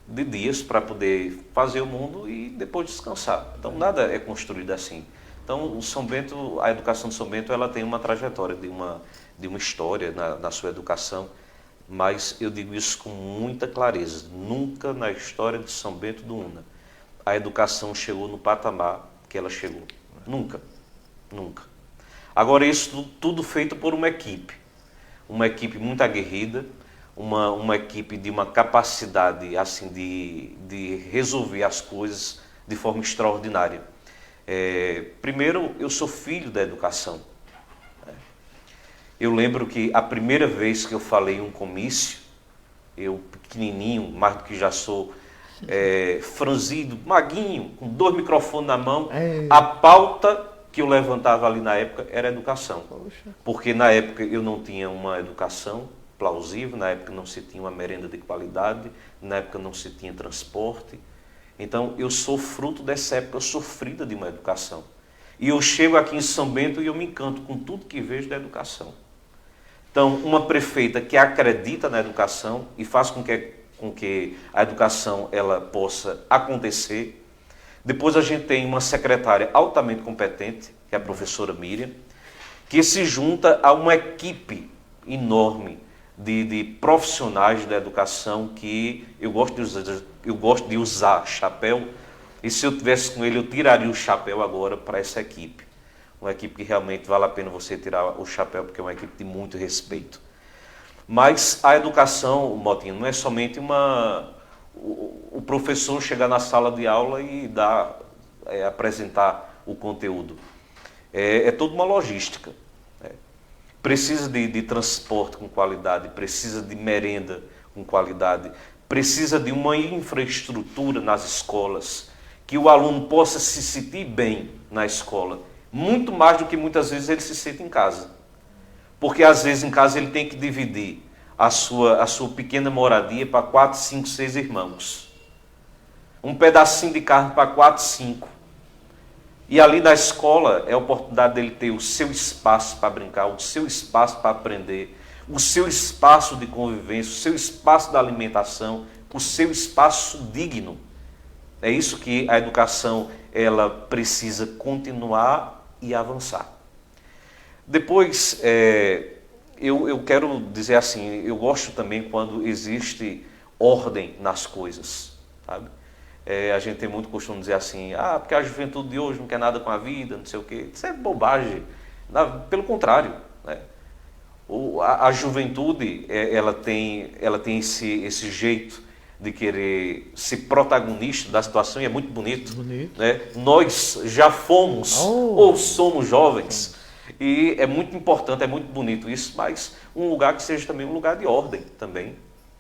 de dias para poder fazer o mundo e depois descansar. Então nada é construído assim. Então, São Bento, a educação de São Bento, ela tem uma trajetória de uma história na sua educação, mas eu digo isso com muita clareza. Nunca na história de São Bento do Una a educação chegou no patamar que ela chegou. Nunca. Agora, isso tudo feito por uma equipe muito aguerrida, uma equipe de uma capacidade assim de resolver as coisas de forma extraordinária. Primeiro, eu sou filho da educação. Eu lembro que a primeira vez que eu falei em um comício, eu pequenininho, mais do que já sou, franzido, maguinho, com 2 microfones na mão, a pauta que eu levantava ali na época era educação. Porque na época eu não tinha uma educação plausível, na época não se tinha uma merenda de qualidade, na época não se tinha transporte. Então eu sou fruto dessa época sofrida de uma educação. E eu chego aqui em São Bento e eu me encanto com tudo que vejo da educação. Então, uma prefeita que acredita na educação e faz com que a educação ela possa acontecer. Depois a gente tem uma secretária altamente competente, que é a professora Miriam, que se junta a uma equipe enorme de profissionais da educação que eu gosto de usar chapéu, e se eu tivesse com ele eu tiraria o chapéu agora para essa equipe. Uma equipe que realmente vale a pena você tirar o chapéu, porque é uma equipe de muito respeito. Mas a educação, Motinha, não é somente o professor chegar na sala de aula e apresentar o conteúdo. É toda uma logística. Precisa de transporte com qualidade, precisa de merenda com qualidade, precisa de uma infraestrutura nas escolas, que o aluno possa se sentir bem na escola, muito mais do que muitas vezes ele se sente em casa. Porque às vezes em casa ele tem que dividir a sua pequena moradia para 4, 5, 6 irmãos. Um pedacinho de carne para 4, 5. E ali na escola é a oportunidade dele ter o seu espaço para brincar, o seu espaço para aprender, o seu espaço de convivência, o seu espaço da alimentação, o seu espaço digno. É isso que a educação ela precisa continuar e avançar. Depois, eu quero dizer assim, eu gosto também quando existe ordem nas coisas, sabe? A gente tem muito costume de dizer assim, porque a juventude de hoje não quer nada com a vida, não sei o quê. Isso é bobagem. Pelo contrário, né? A juventude, ela tem esse jeito de querer ser protagonista da situação e é muito bonito. Né? Nós já fomos ou somos jovens e é muito importante, é muito bonito isso, mas um lugar que seja também um lugar de ordem também.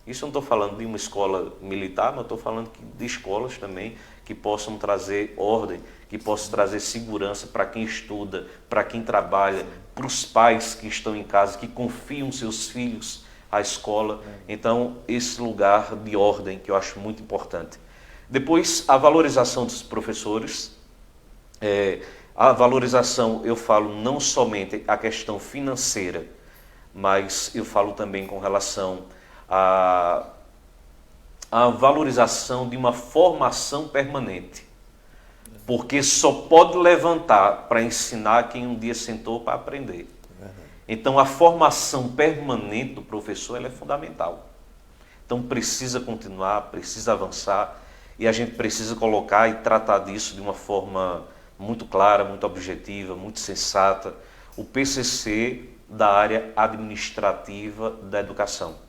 Isso eu não estou falando de uma escola militar, mas estou falando de escolas também que possam trazer ordem, que possam trazer segurança para quem estuda, para quem trabalha, para os pais que estão em casa, que confiam seus filhos à escola. Então, esse lugar de ordem que eu acho muito importante. Depois, a valorização dos professores. A valorização, eu falo não somente a questão financeira, mas eu falo também com relação a valorização de uma formação permanente. Porque só pode levantar para ensinar quem um dia sentou para aprender. Então a formação permanente do professor ela é fundamental. Então precisa continuar, precisa avançar e a gente precisa colocar e tratar disso de uma forma muito clara, muito objetiva, muito sensata. O PCC da área administrativa da educação.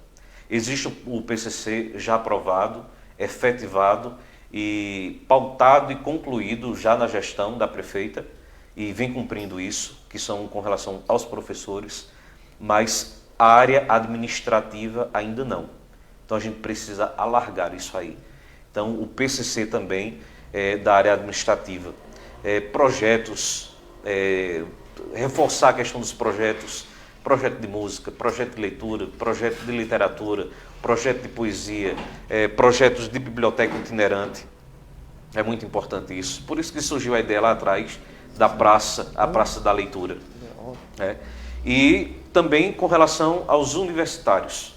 Existe o PCC já aprovado, efetivado e pautado e concluído já na gestão da prefeita e vem cumprindo isso, que são com relação aos professores, mas a área administrativa ainda não. Então a gente precisa alargar isso aí. Então o PCC também da área administrativa. Projetos, reforçar a questão dos projetos, projeto de música, projeto de leitura, projeto de literatura, projeto de poesia, projetos de biblioteca itinerante. É muito importante isso. Por isso que surgiu a ideia lá atrás da praça, a Praça da Leitura. E também com relação aos universitários,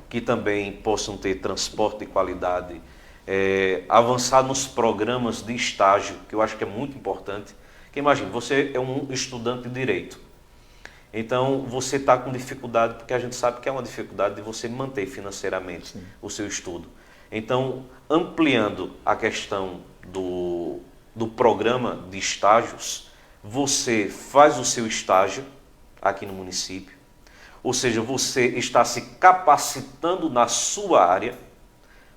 que também possam ter transporte de qualidade, avançar nos programas de estágio, que eu acho que é muito importante. Porque imagine, você é um estudante de direito. Então, você está com dificuldade, porque a gente sabe que é uma dificuldade de você manter financeiramente o seu estudo. Então, ampliando a questão do programa de estágios, você faz o seu estágio aqui no município, ou seja, você está se capacitando na sua área,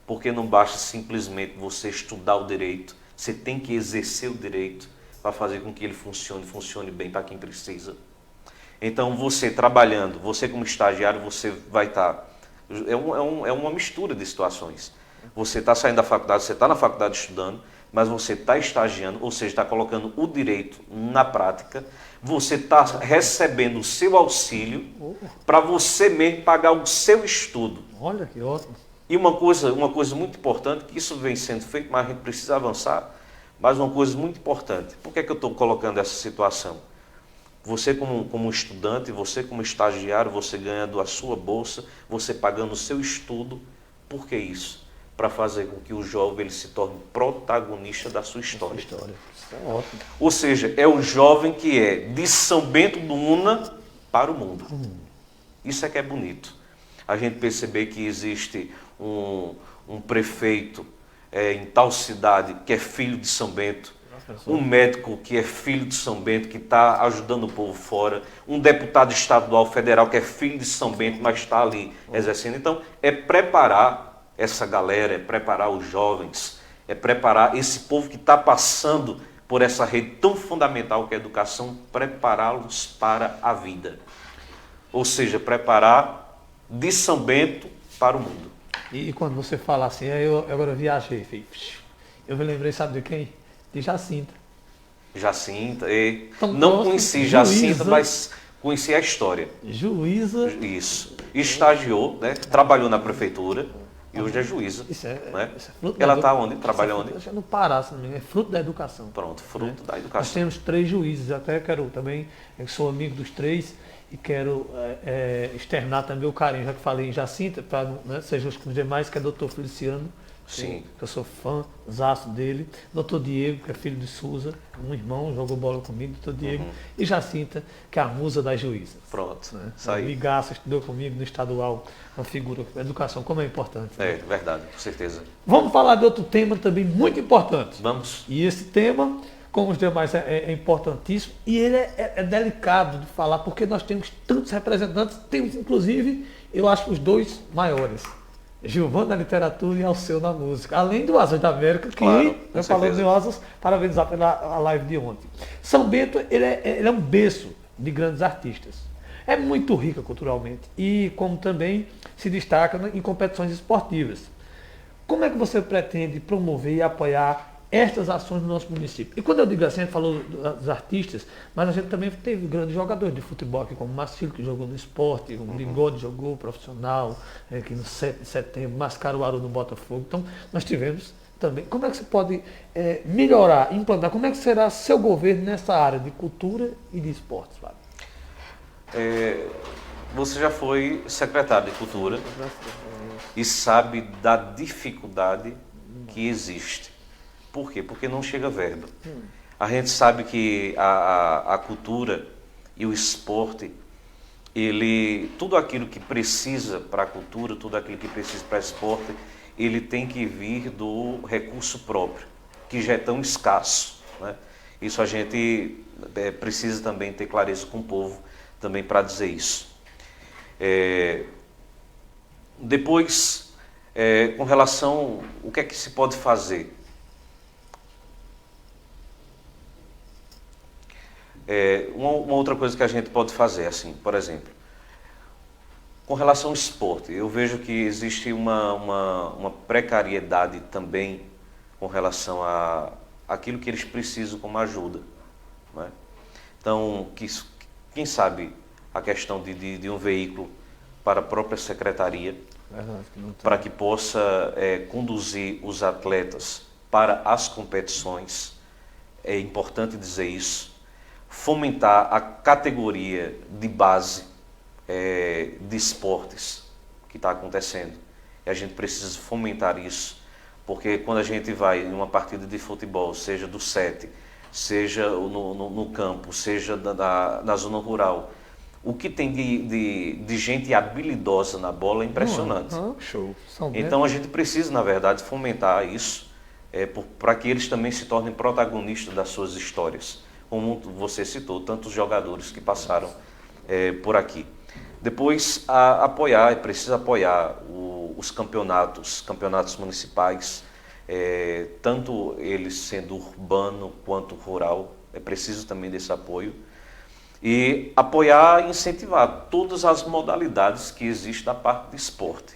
porque não basta simplesmente você estudar o direito, você tem que exercer o direito para fazer com que ele funcione bem para quem precisa. Então, você trabalhando, você como estagiário, você vai estar... É uma mistura de situações. Você está saindo da faculdade, você está na faculdade estudando, mas você está estagiando, ou seja, está colocando o direito na prática, você está recebendo o seu auxílio para você mesmo pagar o seu estudo. Olha que ótimo. E uma coisa muito importante, que isso vem sendo feito, mas a gente precisa avançar, mas uma coisa muito importante. Por que é que eu estou colocando essa situação? Você como estudante, você como estagiário, você ganhando a sua bolsa, você pagando o seu estudo. Por que isso? Para fazer com que o jovem ele se torne protagonista da sua história. Isso é ótimo. Ou seja, é o jovem que é de São Bento do Una para o mundo. Isso é que é bonito. A gente perceber que existe um prefeito em tal cidade que é filho de São Bento, um médico que é filho de São Bento, que está ajudando o povo fora, um deputado estadual federal que é filho de São Bento, mas está ali exercendo. Então, é preparar essa galera, é preparar os jovens, é preparar esse povo que está passando por essa rede tão fundamental que é a educação, prepará-los para a vida. Ou seja, preparar de São Bento para o mundo. E quando você fala assim, eu agora viajei, eu me lembrei, sabe de quem? De Jacinta. Jacinta, Então, não conheci Jacinta, mas conheci a história. Juíza. Isso. Estagiou, né? Trabalhou na prefeitura e hoje é juíza. Isso é, né? isso é fruto Ela da está onde? Trabalha onde? Acho que é no Pará, se não me engano. É fruto da educação. Pronto, fruto da Nós educação. temos 3 juízes, até quero também, eu sou amigo dos 3 e quero externar também o carinho, já que falei em Jacinta, para não ser justo com os demais, que é doutor Feliciano. Sim. Que eu sou fãzaço dele. Doutor Diego, que é filho de Souza, um irmão, jogou bola comigo, doutor Diego. E Jacinta, que é a musa das juízas. Pronto, Né? isso aí. Migaça, estudou comigo no estadual, uma figura, educação, como é importante. É, verdade, com certeza. Vamos falar de outro tema também muito importante. Vamos. E esse tema, como os demais, é importantíssimo e ele é delicado de falar, porque nós temos tantos representantes, temos inclusive, eu acho, os 2 maiores. Gilvan na literatura e Alceu na música. Além do Asas da América, que Claro, eu falando de Asas, parabenizar pela live de ontem. São Bento, ele é um berço de grandes artistas. É muito rica culturalmente e como também se destaca em competições esportivas. Como é que você pretende promover e apoiar estas ações no nosso município? E quando eu digo assim, a gente falou dos artistas, mas a gente também teve grandes jogadores de futebol aqui, como o Marcílio, que jogou no esporte, o Bigode jogou profissional, aqui no 7 de setembro, Mascaruaru no Botafogo. Então, nós tivemos também. Como é que você pode melhorar, implantar? Como é que será seu governo nessa área de cultura e de esportes, Fábio? Você já foi secretário de Cultura e sabe da dificuldade que existe. Por quê? Porque não chega verba. A gente sabe que a cultura e o esporte, tudo aquilo que precisa para a cultura, tudo aquilo que precisa para o esporte, ele tem que vir do recurso próprio, que já é tão escasso, né? Isso a gente precisa também ter clareza com o povo também para dizer isso. Depois, com relação o que é que se pode fazer? Uma outra coisa que a gente pode fazer, assim, por exemplo, com relação ao esporte, eu vejo que existe uma precariedade também com relação àquilo que eles precisam como ajuda, não é? Então, quem sabe a questão de um veículo para a própria secretaria, para que possa conduzir os atletas para as competições, é importante dizer isso. Fomentar a categoria de base de esportes que está acontecendo. E a gente precisa fomentar isso, porque quando a gente vai em uma partida de futebol, seja do 7, seja no campo, seja na zona rural, o que tem de gente habilidosa na bola é impressionante. Show. Então a gente precisa, na verdade, fomentar isso para que eles também se tornem protagonistas das suas histórias. Como você citou, tantos jogadores que passaram por aqui. Depois, é preciso apoiar os campeonatos municipais, tanto eles sendo urbano quanto rural, é preciso também desse apoio. E apoiar e incentivar todas as modalidades que existem da parte de esporte.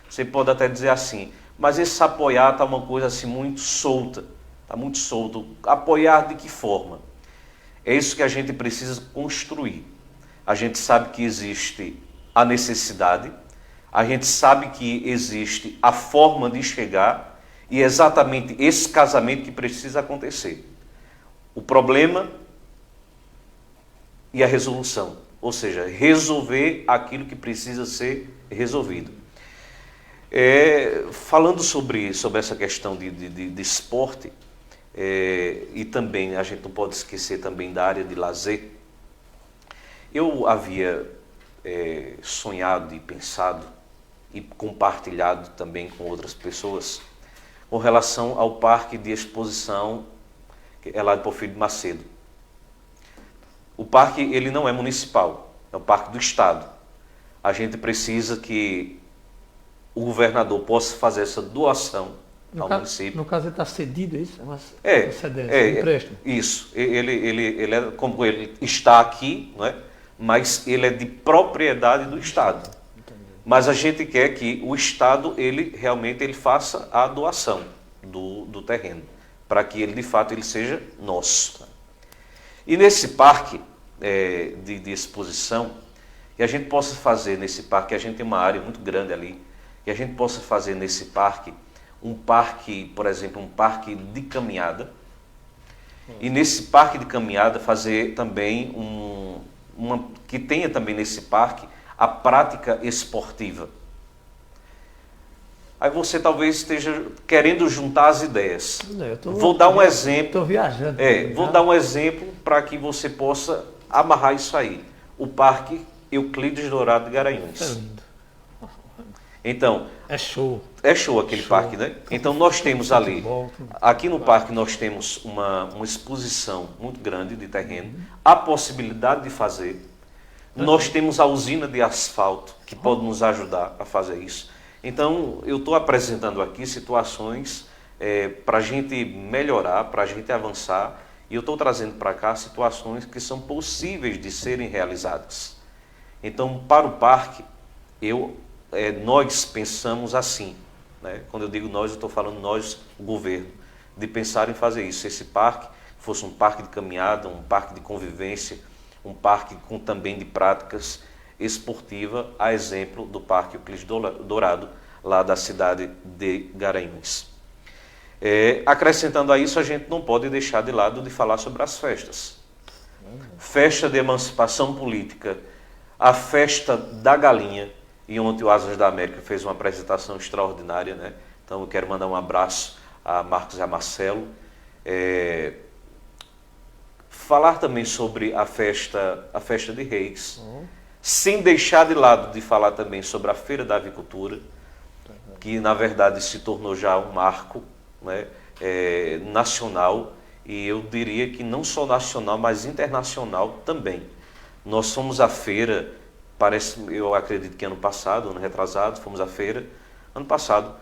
Você pode até dizer assim, mas esse apoiar está uma coisa assim muito solta. está muito solto. Apoiar de que forma? É isso que a gente precisa construir. A gente sabe que existe a necessidade, a gente sabe que existe a forma de chegar e é exatamente esse casamento que precisa acontecer. O problema e a resolução, ou seja, resolver aquilo que precisa ser resolvido. Falando sobre essa questão de esporte, e também a gente não pode esquecer também da área de lazer, eu havia sonhado e pensado e compartilhado também com outras pessoas com relação ao parque de exposição que é lá de Porfírio de Macedo. O parque ele não é municipal, é o parque do Estado. A gente precisa que o governador possa fazer essa doação ao município. No caso ele está cedido, é isso? Empréstimo. Isso. Ele é como ele está aqui, não é? Mas ele é de propriedade do Estado. Mas a gente quer que o Estado ele realmente faça a doação do terreno, para que ele de fato ele seja nosso. E nesse parque de exposição, que a gente possa fazer nesse parque, a gente tem uma área muito grande ali, que a gente possa fazer nesse parque, um parque, por exemplo, um parque de caminhada, e nesse parque de caminhada fazer também que tenha também nesse parque a prática esportiva. Aí você talvez esteja querendo juntar as ideias. Vou dar um exemplo. Estou viajando. Vou dar um exemplo para que você possa amarrar isso aí. O Parque Euclides Dourado de Garanhuns. É lindo. Então, é show. É show aquele parque, né? Então nós temos ali, aqui no parque nós temos uma exposição muito grande de terreno, a possibilidade de fazer. Nós temos a usina de asfalto que pode nos ajudar a fazer isso. Então eu estou apresentando aqui situações para a gente melhorar, para a gente avançar, e eu estou trazendo para cá situações que são possíveis de serem realizadas. Então para o parque, nós pensamos assim, né? Quando eu digo nós, eu estou falando nós, o governo, de pensar em fazer isso. Esse parque fosse um parque de caminhada, um parque de convivência, um parque com também de práticas esportivas, a exemplo do Parque Euclides Dourado, lá da cidade de Garanhuns. Acrescentando a isso, a gente não pode deixar de lado de falar sobre as festas. Festa de emancipação política, a festa da galinha, e ontem o Asas da América fez uma apresentação extraordinária, né? Então eu quero mandar um abraço a Marcos e a Marcelo. Falar também sobre a festa de Reis, sem deixar de lado de falar também sobre a Feira da Avicultura, que na verdade se tornou já um marco, né, nacional, e eu diria que não só nacional, mas internacional também. Nós fomos à feira, eu acredito que ano passado, ano retrasado, fomos à feira, ano passado,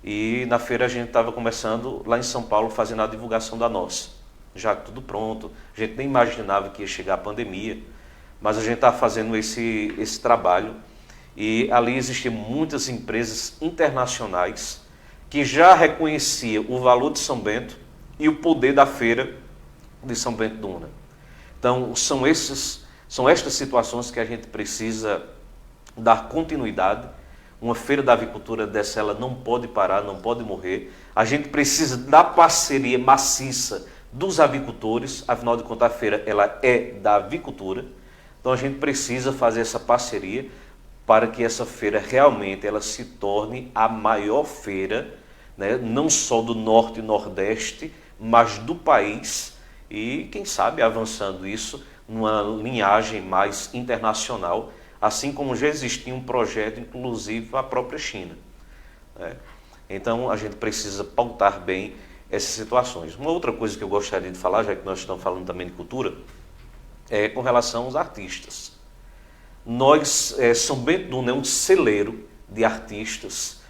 e na feira a gente estava começando lá em São Paulo fazendo a divulgação da nossa. Já tudo pronto, a gente nem imaginava que ia chegar a pandemia, mas a gente está fazendo esse trabalho, e ali existiam muitas empresas internacionais que já reconheciam o valor de São Bento e o poder da feira de São Bento do Una. Então são estas situações que a gente precisa dar continuidade. Uma feira da avicultura dessa, ela não pode parar, não pode morrer. A gente precisa da parceria maciça dos avicultores, afinal de contas a feira ela é da avicultura. Então a gente precisa fazer essa parceria para que essa feira realmente ela se torne a maior feira, né, não só do norte e nordeste, mas do país, e quem sabe avançando isso numa linhagem mais internacional, assim como já existia um projeto, inclusive a própria China, né? Então a gente precisa pautar bem essas situações. Uma outra coisa que eu gostaria de falar, já que nós estamos falando também de cultura, é com relação aos artistas. São Bento do Una é um celeiro de artistas,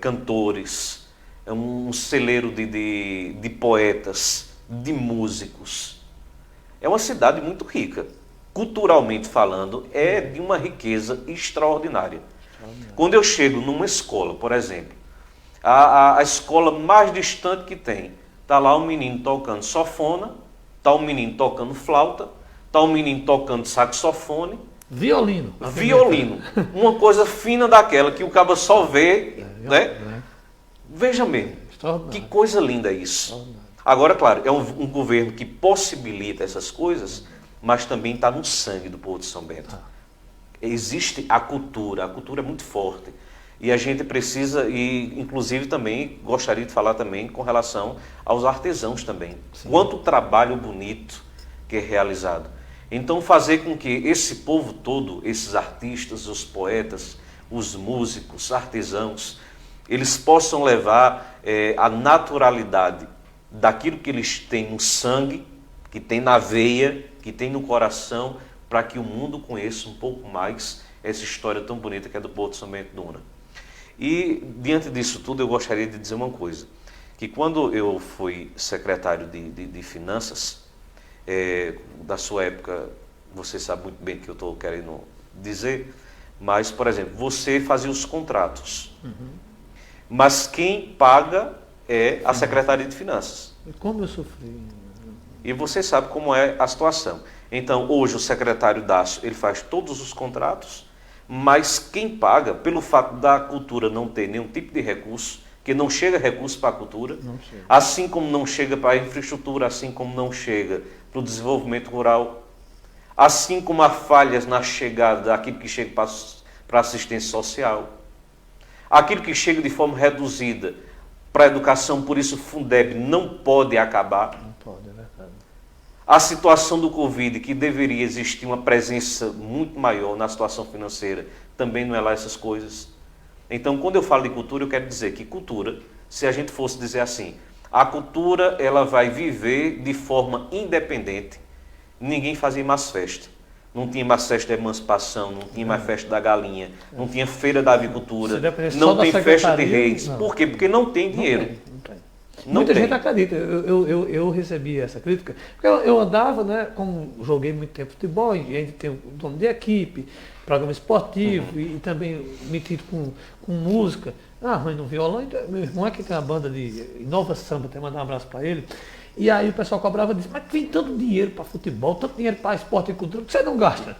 cantores, é um celeiro de poetas, de músicos. É uma cidade muito rica, culturalmente falando, é de uma riqueza extraordinária. Quando eu chego numa escola, por exemplo, a escola mais distante que tem, Está lá um menino tocando sanfona, está um menino tocando flauta, está um menino tocando saxofone. Violino. Violino. Uma coisa fina daquela que o cabo só vê, né? Veja mesmo, que coisa linda isso. Agora, claro, é um governo que possibilita essas coisas, mas também está no sangue do povo de São Bento. Existe a cultura é muito forte. E a gente precisa, e inclusive também, gostaria de falar também com relação aos artesãos também. Sim. Quanto trabalho bonito que é realizado. Então fazer com que esse povo todo, esses artistas, os poetas, os músicos, artesãos, eles possam levar a naturalidade daquilo que eles têm no sangue, que tem na veia, que tem no coração, para que o mundo conheça um pouco mais essa história tão bonita que é do povo de São Bento do Una. E, diante disso tudo, eu gostaria de dizer uma coisa, que quando eu fui secretário de Finanças, da sua época, você sabe muito bem o que eu estou querendo dizer, mas, por exemplo, você fazia os contratos, mas quem paga é a Secretaria de Finanças. E como eu sofri? E você sabe como é a situação. Então, hoje, o secretário Dácio, ele faz todos os contratos, mas quem paga, pelo fato da cultura não ter nenhum tipo de recurso, que não chega recurso para a cultura, assim como não chega para a infraestrutura, assim como não chega para o desenvolvimento rural, assim como há falhas na chegada daquilo que chega para a assistência social, aquilo que chega de forma reduzida para a educação, por isso o Fundeb não pode acabar. Não pode, é verdade. A situação do Covid, que deveria existir uma presença muito maior na situação financeira, também não é lá essas coisas. Então, quando eu falo de cultura, eu quero dizer que cultura, se a gente fosse dizer assim, a cultura ela vai viver de forma independente. Ninguém fazia mais festa. Não tinha mais festa da emancipação, não tinha mais festa da galinha, não tinha feira da avicultura, não tem festa de reis. Por quê? Porque não tem dinheiro. Muita gente acredita. Eu recebi essa crítica, porque eu andava, né, como joguei muito tempo futebol, e ainda tenho dono de equipe, programa esportivo, e também metido com música. Mas no violão, então, meu irmão aqui tem uma banda de Nova Samba, até mandar um abraço para ele. E aí o pessoal cobrava e disse, mas tem tanto dinheiro para futebol, tanto dinheiro para esporte e cultura, que você não gasta.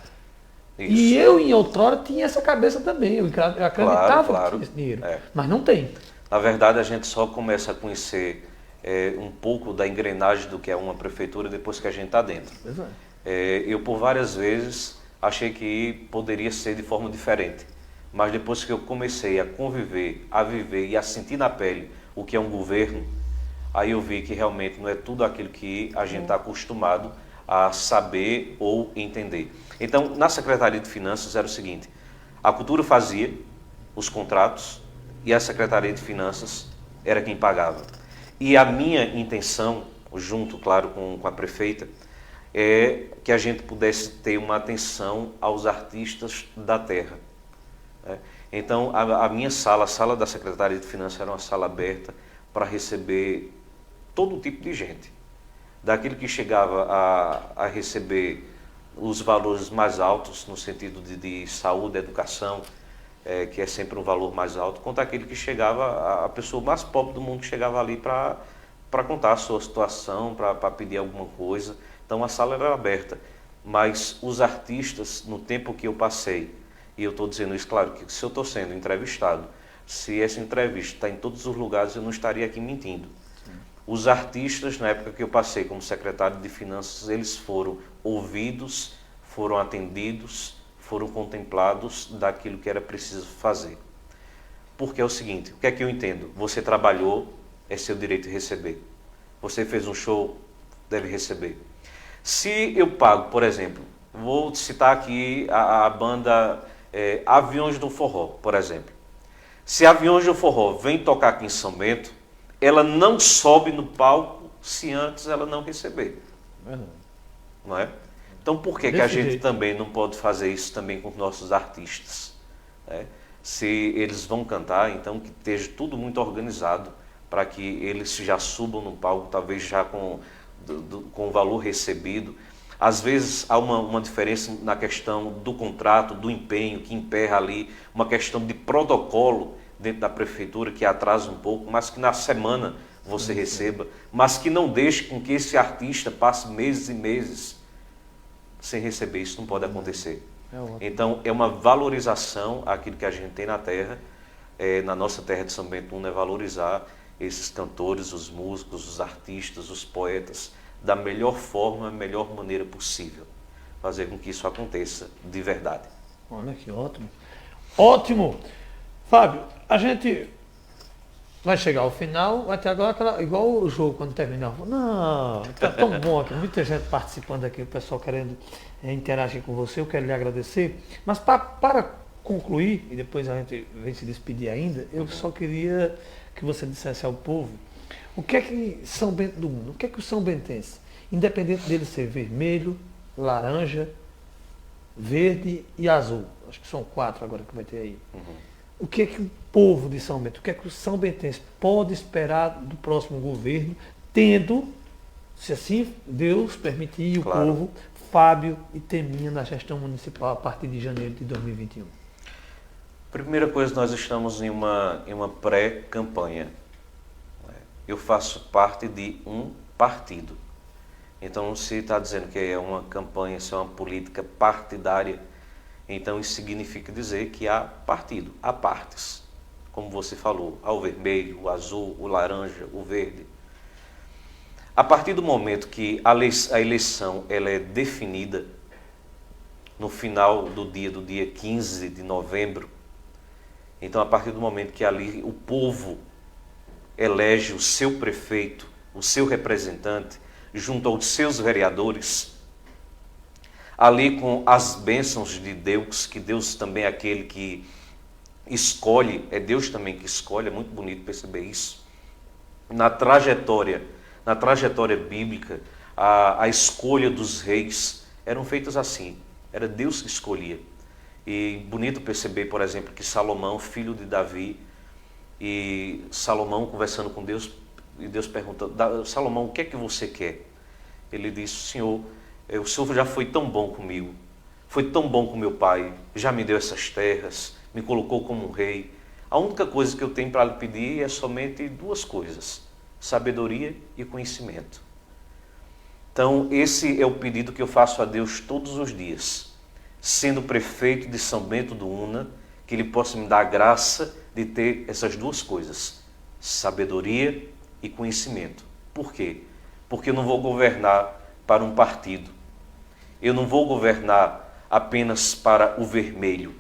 Isso. E eu, em outrora, tinha essa cabeça também. Eu acreditava que tinha esse dinheiro, mas não tem. Na verdade, a gente só começa a conhecer um pouco da engrenagem do que é uma prefeitura depois que a gente está dentro. Eu, por várias vezes, achei que poderia ser de forma diferente. Mas depois que eu comecei a conviver, a viver e a sentir na pele o que é um governo, aí eu vi que realmente não é tudo aquilo que a gente está acostumado a saber ou entender. Então, na Secretaria de Finanças era o seguinte, a cultura fazia os contratos e a Secretaria de Finanças era quem pagava. E a minha intenção, junto, claro, com a prefeita, é que a gente pudesse ter uma atenção aos artistas da terra. Então, a minha sala, a sala da Secretaria de Finanças era uma sala aberta para receber todo tipo de gente. Daquilo que chegava a receber os valores mais altos, no sentido de saúde, educação, que é sempre um valor mais alto, quanto aquele que chegava, a pessoa mais pobre do mundo que chegava ali para contar a sua situação, para pedir alguma coisa. Então a sala era aberta. Mas os artistas, no tempo que eu passei, e eu estou dizendo isso, claro, que se eu estou sendo entrevistado, se essa entrevista está em todos os lugares, eu não estaria aqui mentindo. Os artistas, na época que eu passei como secretário de Finanças, eles foram ouvidos, foram atendidos, foram contemplados daquilo que era preciso fazer. Porque é o seguinte, o que é que eu entendo? Você trabalhou, é seu direito de receber. Você fez um show, deve receber. Se eu pago, por exemplo, vou citar aqui a banda Aviões do Forró, por exemplo. Se Aviões do Forró vem tocar aqui em São Bento, ela não sobe no palco se antes ela não receber. Não é? Então por que a gente também não pode fazer isso também com os nossos artistas? Se eles vão cantar, então que esteja tudo muito organizado para que eles já subam no palco, talvez já com o valor recebido. Às vezes há uma diferença na questão do contrato, do empenho, que emperra ali, uma questão de protocolo dentro da prefeitura que atrasa um pouco, mas que na semana você receba, mas que não deixe com que esse artista passe meses e meses sem receber. Isso não pode acontecer. Então, é uma valorização aquilo que a gente tem na terra, na nossa terra de São Bento do Una, é valorizar esses cantores, os músicos, os artistas, os poetas, da melhor forma, melhor maneira possível. Fazer com que isso aconteça de verdade. Olha que ótimo. Ótimo! Fábio, a gente vai chegar ao final, vai ter agora igual o jogo quando terminar. Não, tá tão bom aqui, muita gente participando aqui, o pessoal querendo interagir com você, eu quero lhe agradecer. Mas para concluir, e depois a gente vem se despedir ainda, eu só queria que você dissesse ao povo o que é que São Bento do Una, o que é que o São Bentense, independente dele ser vermelho, laranja, verde e azul, acho que são 4 agora que vai ter aí. O que é que o povo de São Bento, o que é que o São Bentense pode esperar do próximo governo, tendo, se assim Deus permitir, o povo, Fábio e Teminha na gestão municipal a partir de janeiro de 2021? Primeira coisa, nós estamos em uma pré-campanha. Eu faço parte de um partido. Então, se está dizendo que é uma campanha, se é uma política partidária, então isso significa dizer que há partido, há partes. Como você falou, há o vermelho, o azul, o laranja, o verde. A partir do momento que a eleição ela é definida, no final do dia 15 de novembro, então a partir do momento que ali o povo elege o seu prefeito, o seu representante, junto aos seus vereadores, ali com as bênçãos de Deus, que Deus também é aquele que escolhe, é Deus também que escolhe, é muito bonito perceber isso. Na trajetória bíblica, a escolha dos reis eram feitas assim, era Deus que escolhia. E bonito perceber, por exemplo, que Salomão, filho de Davi, e Salomão conversando com Deus, e Deus pergunta, Salomão, o que é que você quer? Ele disse, Senhor, o Senhor já foi tão bom comigo, foi tão bom com meu pai, já me deu essas terras, me colocou como um rei. A única coisa que eu tenho para lhe pedir é somente 2 coisas, sabedoria e conhecimento. Então, esse é o pedido que eu faço a Deus todos os dias, sendo prefeito de São Bento do Una, que Ele possa me dar a graça de ter essas 2 coisas, sabedoria e conhecimento. Por quê? Porque eu não vou governar para um partido. Eu não vou governar apenas para o vermelho.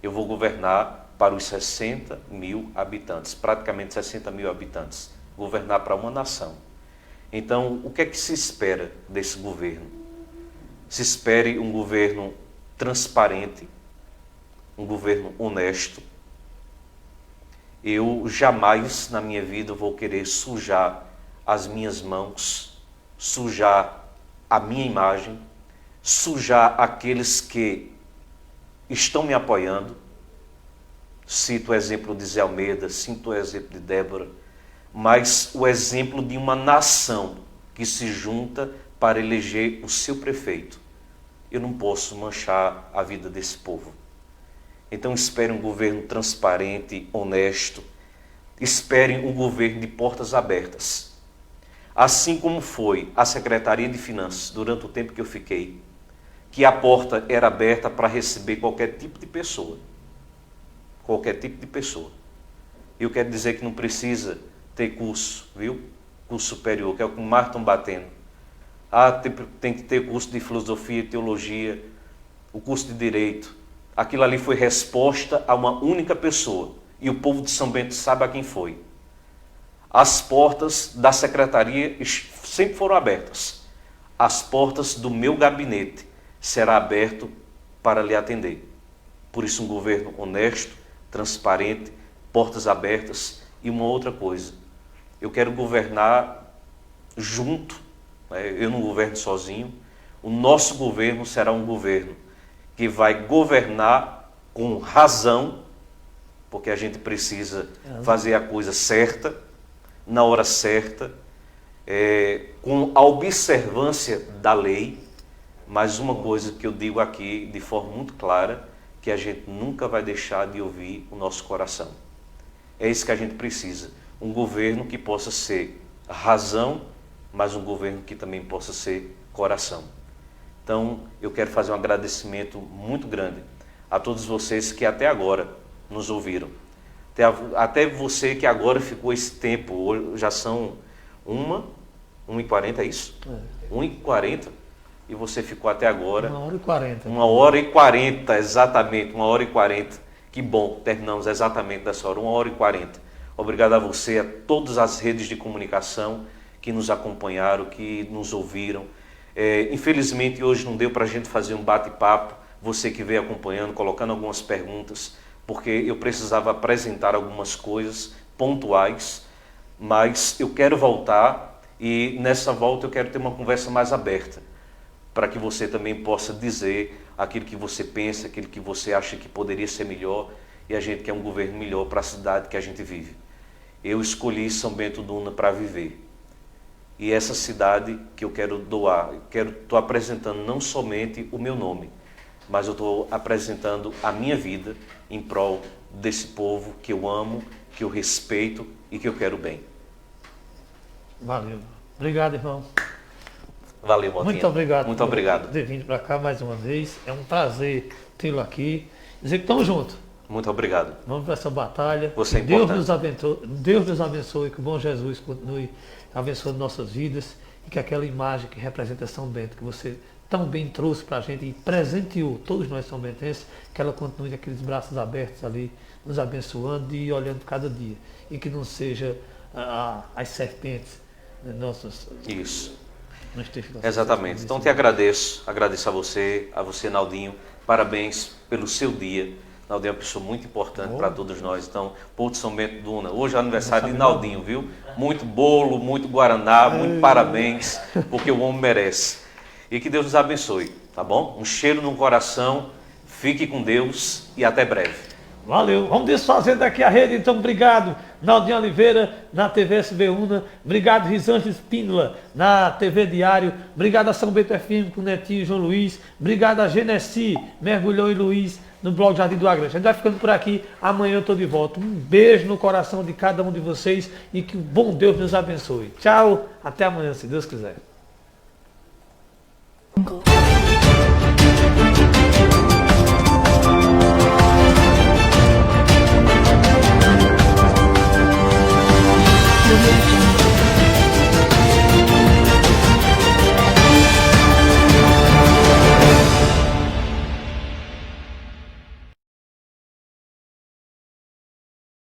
Eu vou governar para os 60 mil habitantes, praticamente 60 mil habitantes. Governar para uma nação. Então, o que é que se espera desse governo? Se espere um governo transparente, um governo honesto. Eu jamais na minha vida vou querer sujar as minhas mãos, sujar a minha imagem, sujar aqueles que estão me apoiando. Cito o exemplo de Zé Almeida, cito o exemplo de Débora, mas o exemplo de uma nação que se junta para eleger o seu prefeito. Eu não posso manchar a vida desse povo. Então espere um governo transparente, honesto. Esperem um governo de portas abertas. Assim como foi a Secretaria de Finanças durante o tempo que eu fiquei, que a porta era aberta para receber qualquer tipo de pessoa. Qualquer tipo de pessoa. Eu quero dizer que não precisa ter curso, viu? Curso superior, que é o que mais estão batendo. Tem que ter curso de filosofia e teologia, o curso de direito. Aquilo ali foi resposta a uma única pessoa. E o povo de São Bento sabe a quem foi. As portas da secretaria sempre foram abertas. As portas do meu gabinete será aberto para lhe atender. Por isso um governo honesto, transparente, portas abertas e uma outra coisa. Eu quero governar junto, eu não governo sozinho. O nosso governo será um governo que vai governar com razão, porque a gente precisa fazer a coisa certa, na hora certa, com a observância da lei, mas uma coisa que eu digo aqui de forma muito clara, que a gente nunca vai deixar de ouvir o nosso coração. É isso que a gente precisa. um governo que possa ser razão, mas um governo que também possa ser coração. Então, eu quero fazer um agradecimento muito grande a todos vocês que até agora nos ouviram. Até você que agora ficou esse tempo, já são 1h40, é isso? 1h40, e você ficou até agora. 1h40. 1h40, exatamente, 1h40. Que bom, terminamos exatamente dessa hora, 1h40. Obrigado a você, a todas as redes de comunicação que nos acompanharam, que nos ouviram. Infelizmente hoje não deu para a gente fazer um bate-papo, você que veio acompanhando, colocando algumas perguntas, porque eu precisava apresentar algumas coisas pontuais, mas eu quero voltar e nessa volta eu quero ter uma conversa mais aberta, para que você também possa dizer aquilo que você pensa, aquilo que você acha que poderia ser melhor, e a gente quer um governo melhor para a cidade que a gente vive. Eu escolhi São Bento do Una para viver. E essa cidade que eu quero doar, estou apresentando não somente o meu nome, mas eu estou apresentando a minha vida em prol desse povo que eu amo, que eu respeito e que eu quero bem. Valeu. Obrigado, irmão. Valeu, Motinha. Muito obrigado. Muito obrigado. Por ter vindo para cá mais uma vez. É um prazer tê-lo aqui. Dizer que estamos juntos. Muito obrigado. Vamos para essa batalha. Você é Deus importante. Deus nos abençoe, que o bom Jesus continue abençoando nossas vidas e que aquela imagem que representa São Bento, que você tão bem trouxe para a gente e presenteou todos nós são bentenses, que ela continue aqueles braços abertos ali, nos abençoando e olhando cada dia. E que não seja as serpentes, né, nossas... Isso. Exatamente. Exatamente. Então te agradeço a você, Naldinho. Parabéns pelo seu dia. Naldinho é uma pessoa muito importante para todos nós. Então, Porto São Bento do Una. Hoje é aniversário de Naldinho, viu? Muito bolo, muito guaraná, muito parabéns, porque o homem merece. E que Deus nos abençoe, tá bom? Um cheiro no coração, fique com Deus e até breve. Valeu, vamos desfazer daqui a rede, então obrigado Naldinho Oliveira na TV SB Una, obrigado Risange Espíndola na TV Diário, obrigado a São Bento FM com o Netinho e João Luiz, obrigado a Genesi, Mergulhão e Luiz no blog Jardim do Agreste. A gente vai ficando por aqui, amanhã eu estou de volta. Um beijo no coração de cada um de vocês e que o bom Deus nos abençoe. Tchau, até amanhã se Deus quiser. Thank you.